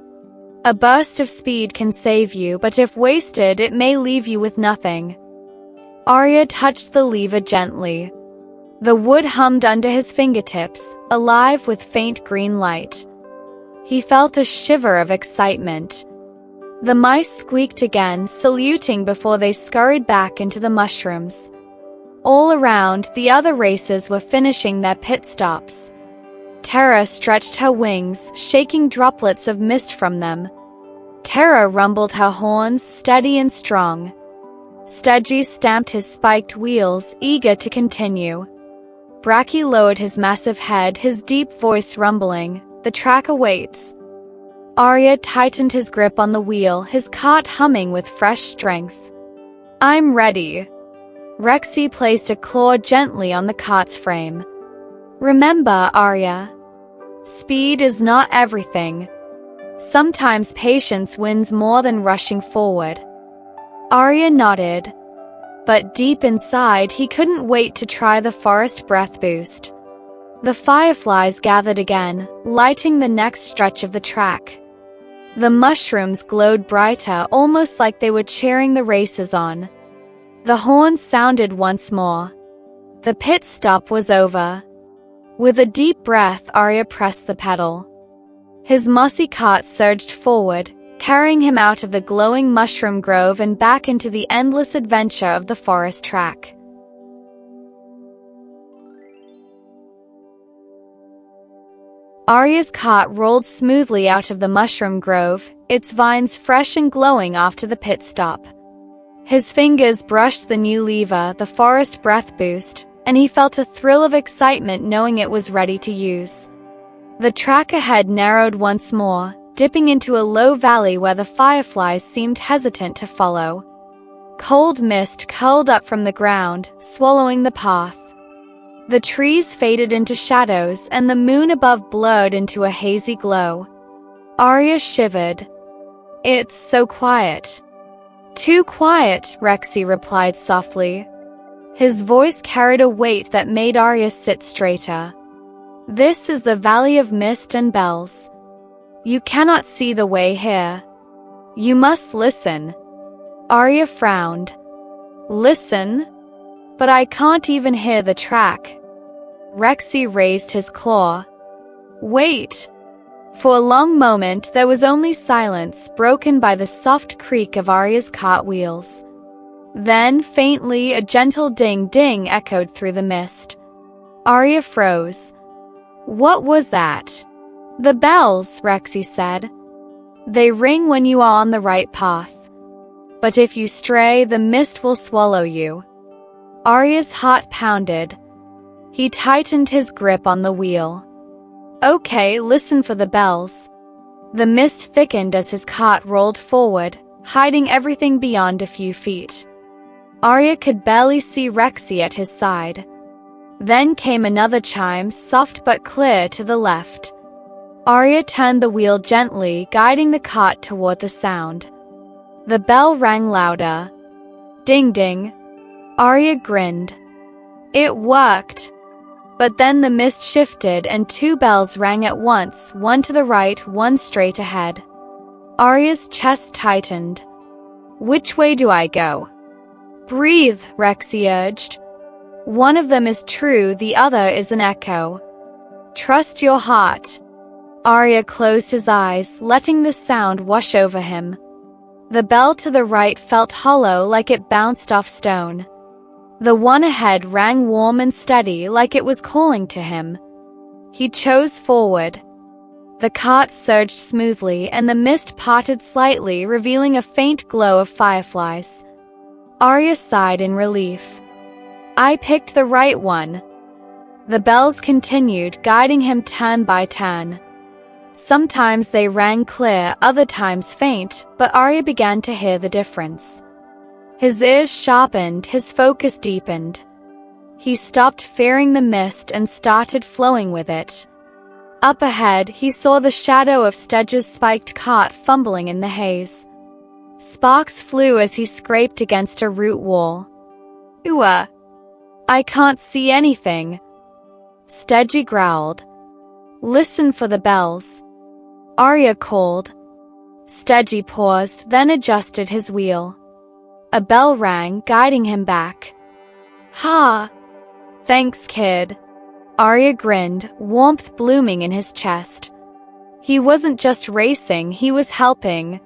A burst of speed can save you, but if wasted, it may leave you with nothing. Arya touched the lever gently. The wood hummed under his fingertips, alive with faint green light. He felt a shiver of excitement. The mice squeaked again, saluting before they scurried back into the mushrooms. All around, the other racers were finishing their pit stops. Terra stretched her wings, shaking droplets of mist from them. Terra rumbled her horns, steady and strong. Stedgy stamped his spiked wheels, eager to continue. Bracky lowered his massive head, his deep voice rumbling. The track awaits. Arya tightened his grip on the wheel, his cart humming with fresh strength. I'm ready. Rexy placed a claw gently on the cart's frame. Remember, Arya, speed is not everything. Sometimes patience wins more than rushing forward. Arya nodded. But deep inside, he couldn't wait to try the forest breath boost. The fireflies gathered again, lighting the next stretch of the track. The mushrooms glowed brighter, almost like they were cheering the racers on. The horn sounded once more. The pit stop was over. With a deep breath, Arya pressed the pedal. His mossy cart surged forward, carrying him out of the glowing mushroom grove and back into the endless adventure of the forest track. Arya's cart rolled smoothly out of the mushroom grove, its vines fresh and glowing after the pit stop. His fingers brushed the new lever, the forest breath boost, and he felt a thrill of excitement knowing it was ready to use. The track ahead narrowed once more, dipping into a low valley where the fireflies seemed hesitant to follow. Cold mist curled up from the ground, swallowing the path. The trees faded into shadows, and the moon above blurred into a hazy glow. Arya shivered. It's so quiet. Too quiet, Rexy replied softly. His voice carried a weight that made Arya sit straighter. This is the Valley of Mist and Bells. You cannot see the way here. You must listen. Arya frowned. Listen? But I can't even hear the track. Rexy raised his claw. Wait. For a long moment there was only silence, broken by the soft creak of Arya's cart wheels. Then, faintly, a gentle ding-ding echoed through the mist. Arya froze. What was that? The bells, Rexy said. They ring when you are on the right path. But if you stray, the mist will swallow you. Arya's heart pounded. He tightened his grip on the wheel. Okay, listen for the bells. The mist thickened as his cart rolled forward, hiding everything beyond a few feet. Arya could barely see Rexy at his side. Then came another chime, soft but clear, to the left. Arya turned the wheel gently, guiding the cart toward the sound. The bell rang louder. Ding ding. Arya grinned. It worked. But then the mist shifted and two bells rang at once, one to the right, one straight ahead. Arya's chest tightened. Which way do I go? Breathe, Rexy urged. One of them is true, the other is an echo. Trust your heart. Arya closed his eyes, letting the sound wash over him. The bell to the right felt hollow, like it bounced off stone. The one ahead rang warm and steady, like it was calling to him. He chose forward. The cart surged smoothly, and the mist parted slightly, revealing a faint glow of fireflies. Arya sighed in relief. I picked the right one. The bells continued, guiding him turn by turn. Sometimes they rang clear, other times faint, but Arya began to hear the difference. His ears sharpened, his focus deepened. He stopped fearing the mist and started flowing with it. Up ahead, he saw the shadow of Stedge's spiked cart fumbling in the haze. Sparks flew as he scraped against a root wall. "Ooh, I can't see anything," Stedgy growled. "Listen for the bells," Arya called. Stedgy paused, then adjusted his wheel. A bell rang, guiding him back. "Ha! Thanks, kid." Arya grinned, warmth blooming in his chest. He wasn't just racing, he was helping.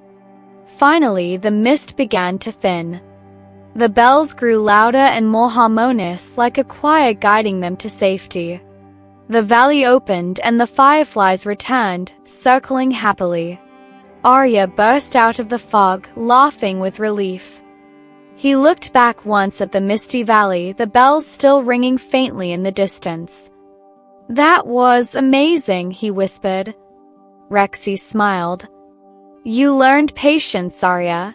Finally, the mist began to thin. The bells grew louder and more harmonious, like a choir guiding them to safety. The valley opened and the fireflies returned, circling happily. Arya burst out of the fog, laughing with relief. He looked back once at the misty valley, the bells still ringing faintly in the distance. "That was amazing," he whispered. Rexy smiled. "You learned patience, Arya.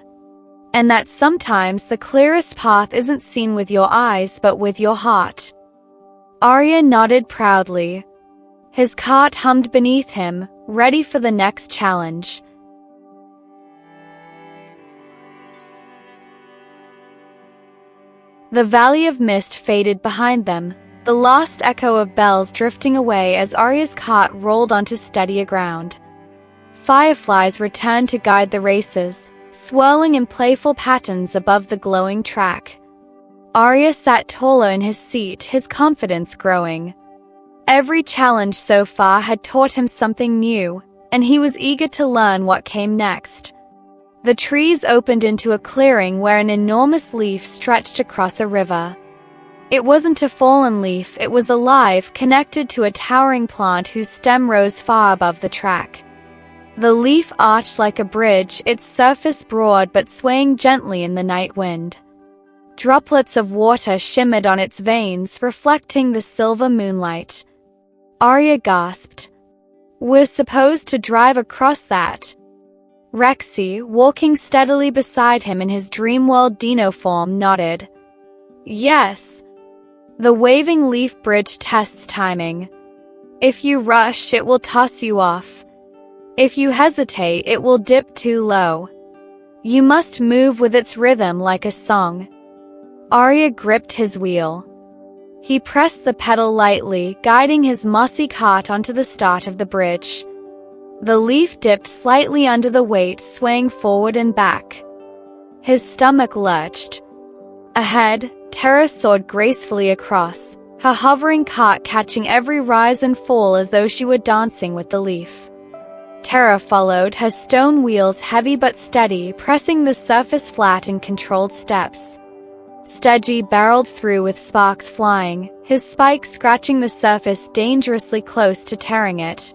And that sometimes the clearest path isn't seen with your eyes but with your heart." Arya nodded proudly. His cart hummed beneath him, ready for the next challenge. The valley of mist faded behind them, the last echo of bells drifting away as Arya's cart rolled onto steadier ground. Fireflies returned to guide the races, swirling in playful patterns above the glowing track. Arya sat taller in his seat, his confidence growing. Every challenge so far had taught him something new, and he was eager to learn what came next. The trees opened into a clearing where an enormous leaf stretched across a river. It wasn't a fallen leaf, it was alive, connected to a towering plant whose stem rose far above the track. The leaf arched like a bridge, its surface broad but swaying gently in the night wind. Droplets of water shimmered on its veins, reflecting the silver moonlight. Arya gasped. "We're supposed to drive across that." Rexy, walking steadily beside him in his Dreamworld Dino form, nodded. "Yes." The waving leaf bridge tests timing. If you rush, it will toss you off. If you hesitate, it will dip too low. You must move with its rhythm like a song. Arya gripped his wheel. He pressed the pedal lightly, guiding his mossy cart onto the start of the bridge. The leaf dipped slightly under the weight, swaying forward and back. His stomach lurched. Ahead, Terra soared gracefully across, her hovering cart catching every rise and fall as though she were dancing with the leaf. Terra followed, her stone wheels heavy but steady, pressing the surface flat in controlled steps. Stedgy barreled through with sparks flying, his spikes scratching the surface dangerously close to tearing it.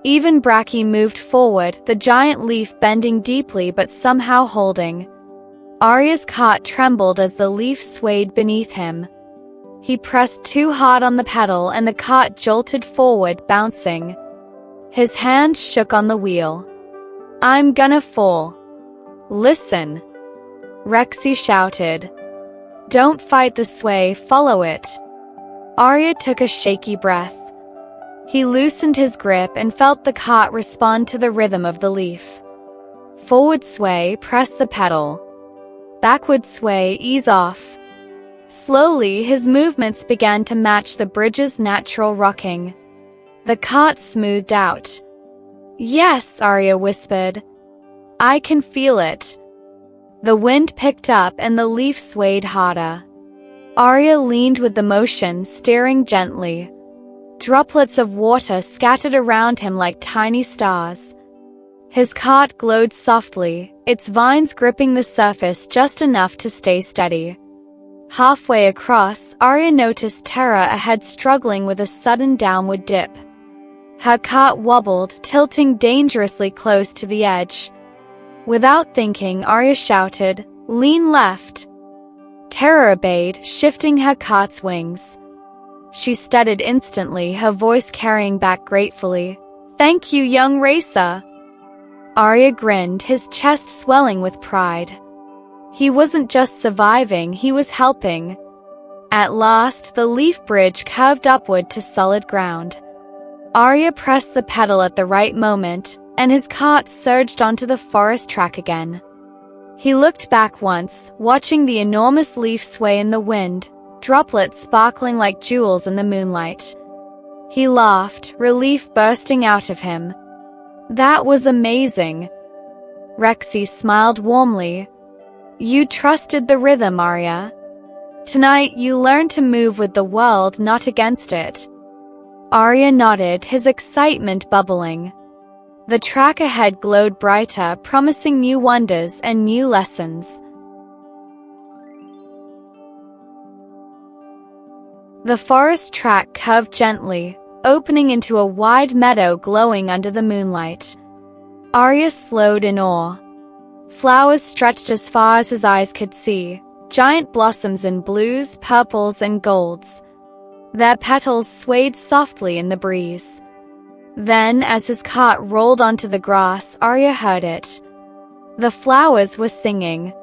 Even Bracky moved forward, the giant leaf bending deeply but somehow holding. Arya's cart trembled as the leaf swayed beneath him. He pressed too hard on the pedal and the cart jolted forward, bouncing. His hands shook on the wheel. "I'm gonna fall." "Listen," Rexy shouted. "Don't fight the sway, follow it." Arya took a shaky breath. He loosened his grip and felt the cart respond to the rhythm of the leaf. Forward sway, press the pedal. Backward sway, ease off. Slowly, his movements began to match the bridge's natural rocking. The cart smoothed out. "Yes," Arya whispered. "I can feel it." The wind picked up and the leaf swayed harder. Arya leaned with the motion, steering gently. Droplets of water scattered around him like tiny stars. His cart glowed softly, its vines gripping the surface just enough to stay steady. Halfway across, Arya noticed Terra ahead struggling with a sudden downward dip. Her cart wobbled, tilting dangerously close to the edge. Without thinking, Arya shouted, "Lean left." Terra obeyed, shifting her cart's wings. She steadied instantly, her voice carrying back gratefully. "Thank you, young racer." Arya grinned, his chest swelling with pride. He wasn't just surviving, he was helping. At last, the leaf bridge curved upward to solid ground. Arya pressed the pedal at the right moment, and his cart surged onto the forest track again. He looked back once, watching the enormous leaf sway in the wind, droplets sparkling like jewels in the moonlight. He laughed, relief bursting out of him. That was amazing. Rexy smiled warmly. You trusted the rhythm, Arya. Tonight you learned to move with the world, not against it. Arya nodded, his excitement bubbling. The track ahead glowed brighter, promising new wonders and new lessons. The forest track curved gently, opening into a wide meadow glowing under the moonlight. Arya slowed in awe. Flowers stretched as far as his eyes could see, giant blossoms in blues, purples, and golds. Their petals swayed softly in the breeze. Then, as his cart rolled onto the grass, Arya heard it. The flowers were singing.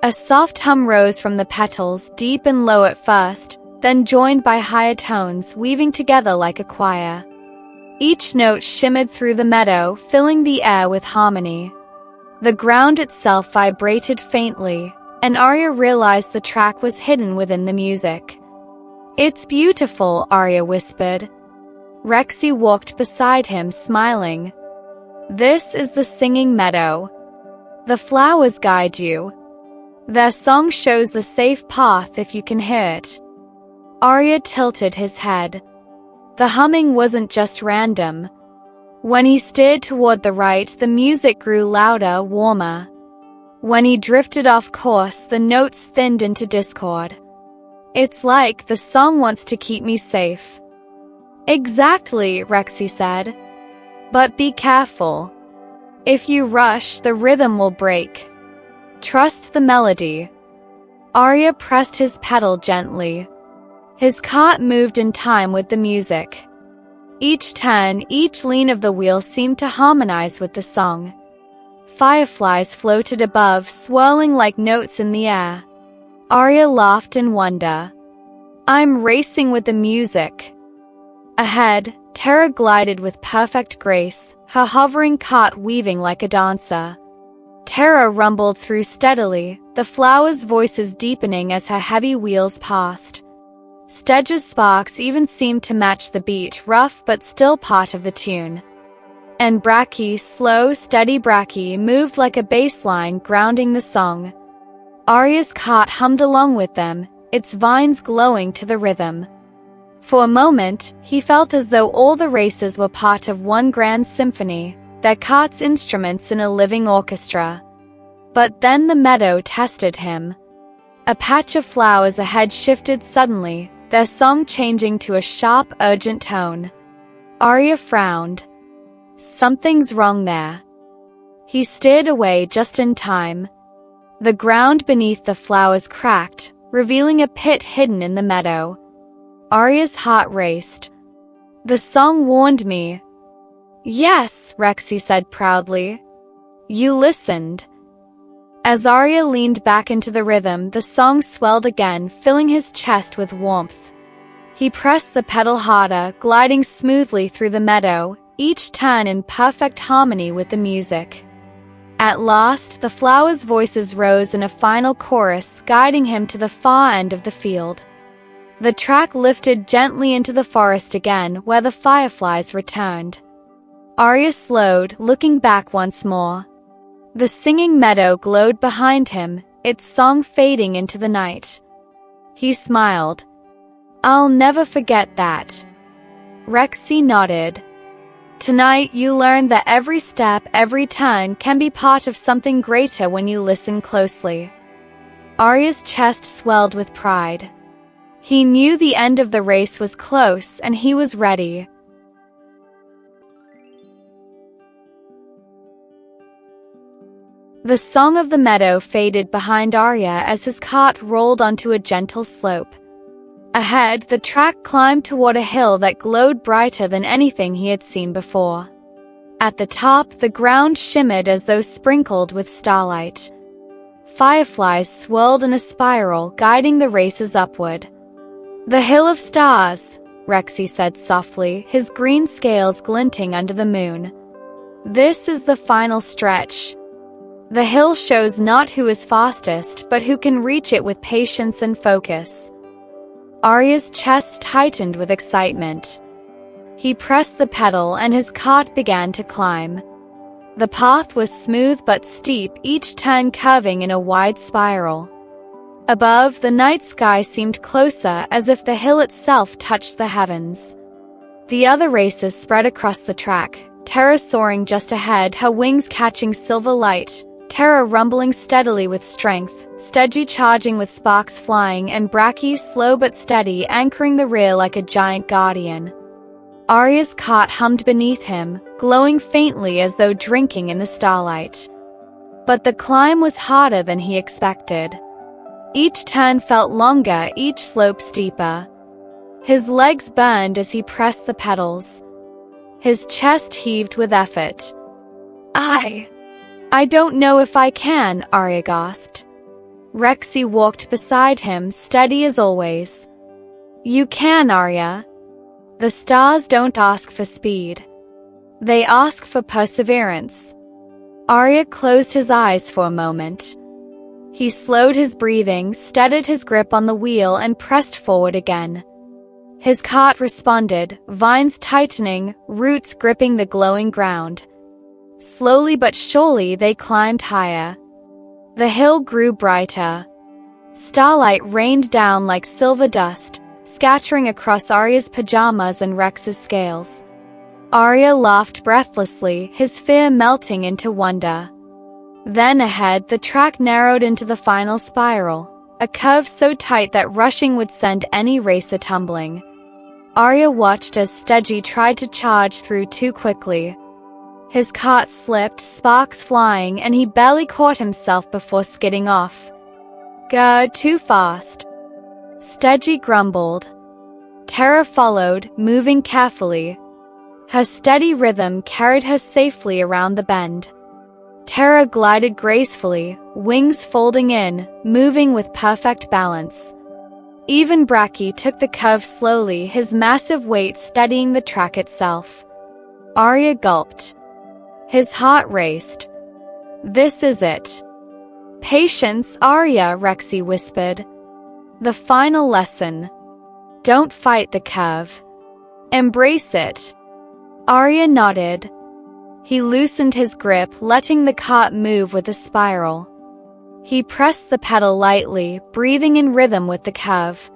A soft hum rose from the petals, deep and low at first, then joined by higher tones, weaving together like a choir. Each note shimmered through the meadow, filling the air with harmony. The ground itself vibrated faintly, and Arya realized the track was hidden within the music. It's beautiful, Arya whispered. Rexy walked beside him, smiling. This is the singing meadow. The flowers guide you. Their song shows the safe path if you can hear it. Arya tilted his head. The humming wasn't just random. When he steered toward the right, the music grew louder, warmer. When he drifted off course, the notes thinned into discord. It's like the song wants to keep me safe. Exactly, Rexy said. But be careful. If you rush, the rhythm will break. Trust the melody. Arya pressed his pedal gently. His cart moved in time with the music. Each turn, each lean of the wheel seemed to harmonize with the song. Fireflies floated above, swirling like notes in the air. Arya laughed in wonder. I'm racing with the music. Ahead, Terra glided with perfect grace, her hovering cart weaving like a dancer. Terra rumbled through steadily, the flowers' voices deepening as her heavy wheels passed. Stedge's sparks even seemed to match the beat, rough but still part of the tune. And Bracky, slow, steady Bracky, moved like a bass line, grounding the song. Arya's cart hummed along with them, its vines glowing to the rhythm. For a moment, he felt as though all the races were part of one grand symphony, their cart's instruments in a living orchestra. But then the meadow tested him. A patch of flowers ahead shifted suddenly, their song changing to a sharp, urgent tone. Arya frowned. Something's wrong there. He steered away just in time. The ground beneath the flowers cracked, revealing a pit hidden in the meadow. Arya's heart raced. The song warned me. Yes, Rexy said proudly. You listened. As Arya leaned back into the rhythm, the song swelled again, filling his chest with warmth. He pressed the pedal harder, gliding smoothly through the meadow, each turn in perfect harmony with the music. At last, the flowers' voices rose in a final chorus, guiding him to the far end of the field. The track lifted gently into the forest again, where the fireflies returned. Arya slowed, looking back once more. The singing meadow glowed behind him, its song fading into the night. He smiled. I'll never forget that. Rexy nodded. Tonight you learned that every step, every turn can be part of something greater when you listen closely. Arya's chest swelled with pride. He knew the end of the race was close, and he was ready. The song of the meadow faded behind Arya as his cart rolled onto a gentle slope. Ahead, the track climbed toward a hill that glowed brighter than anything he had seen before. At the top, the ground shimmered as though sprinkled with starlight. fireflies swirled in a spiral, guiding the races upward. "The Hill of Stars," Rexy said softly, his green scales glinting under the moon. "This is the final stretch. The hill shows not who is fastest, but who can reach it with patience and focus." Arya's chest tightened with excitement. He pressed the pedal and his cart began to climb. The path was smooth but steep, each turn curving in a wide spiral. Above, the night sky seemed closer, as if the hill itself touched the heavens. The other racers spread across the track, Terra soaring just ahead, her wings catching silver light, Terra rumbling steadily with strength, Stedgy charging with sparks flying, and Bracky slow but steady, anchoring the rear like a giant guardian. Arya's cart hummed beneath him, glowing faintly as though drinking in the starlight. But the climb was harder than he expected. Each turn felt longer, each slope steeper. His legs burned as he pressed the pedals. His chest heaved with effort. I don't know if I can," Arya gasped. Rexy walked beside him, steady as always. "You can, Arya. The stars don't ask for speed. They ask for perseverance." Arya closed his eyes for a moment. He slowed his breathing, steadied his grip on the wheel, and pressed forward again. His cart responded, vines tightening, roots gripping the glowing ground. Slowly but surely they climbed higher. The hill grew brighter. Starlight rained down like silver dust, scattering across Arya's pajamas and Rex's scales. Arya laughed breathlessly, his fear melting into wonder. Then ahead, the track narrowed into the final spiral, a curve so tight that rushing would send any racer tumbling. Arya watched as Stedgy tried to charge through too quickly. His cart slipped, sparks flying, and he barely caught himself before skidding off. "Gah, too fast." Stedgy grumbled. Terra followed, moving carefully. Her steady rhythm carried her safely around the bend. Terra glided gracefully, wings folding in, moving with perfect balance. Even Bracky took the curve slowly, his massive weight steadying the track itself. Arya gulped. His heart raced. "This is it." "Patience, Arya," Rexy whispered. "The final lesson. Don't fight the curve. Embrace it." Arya nodded. He loosened his grip, letting the cart move with the spiral. He pressed the pedal lightly, breathing in rhythm with the curve.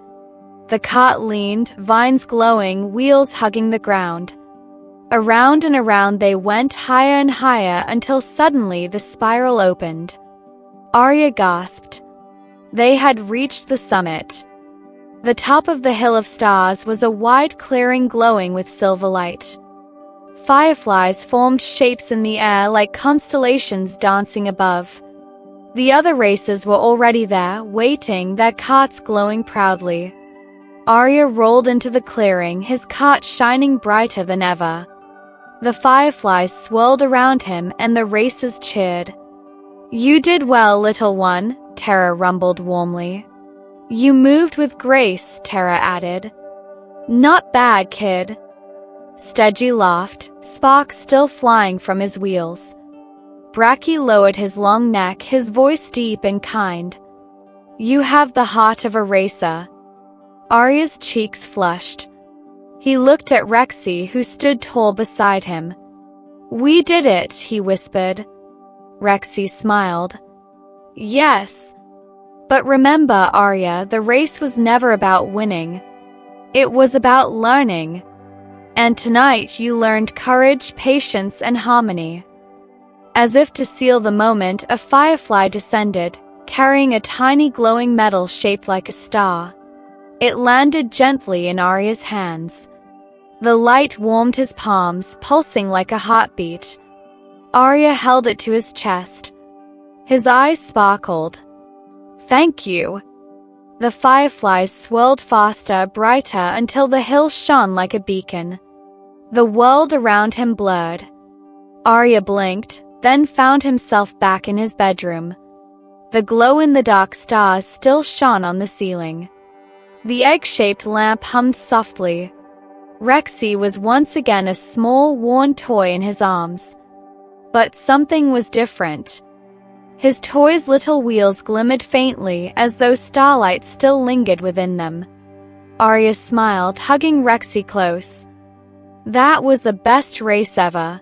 The cart leaned, vines glowing, wheels hugging the ground. Around and around they went, higher and higher, until suddenly the spiral opened. Arya gasped. They had reached the summit. The top of the Hill of Stars was a wide clearing glowing with silver light. Fireflies formed shapes in the air like constellations dancing above. The other racers were already there, waiting, their carts glowing proudly. Arya rolled into the clearing, his cart shining brighter than ever. The fireflies swirled around him and the racers cheered. "You did well, little one," Terra rumbled warmly. "You moved with grace," Terra added. "Not bad, kid." Stedgy laughed, sparks still flying from his wheels. Bracky lowered his long neck, his voice deep and kind. "You have the heart of a racer." Arya's cheeks flushed. He looked at Rexy, who stood tall beside him. "We did it," he whispered. Rexy smiled. "Yes. But remember, Arya, the race was never about winning. It was about learning. And tonight you learned courage, patience, and harmony." As if to seal the moment, a firefly descended, carrying a tiny glowing medal shaped like a star. It landed gently in Arya's hands. The light warmed his palms, pulsing like a heartbeat. Arya held it to his chest. His eyes sparkled. "Thank you." The fireflies swirled faster, brighter, until the hill shone like a beacon. The world around him blurred. Arya blinked, then found himself back in his bedroom. The glow-in-the-dark stars still shone on the ceiling. The egg-shaped lamp hummed softly. Rexy was once again a small, worn toy in his arms. But something was different. His toy's little wheels glimmered faintly as though starlight still lingered within them. Arya smiled, hugging Rexy close. That was the best race ever.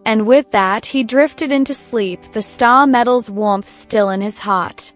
And with that, he drifted into sleep, the star metal's warmth still in his heart.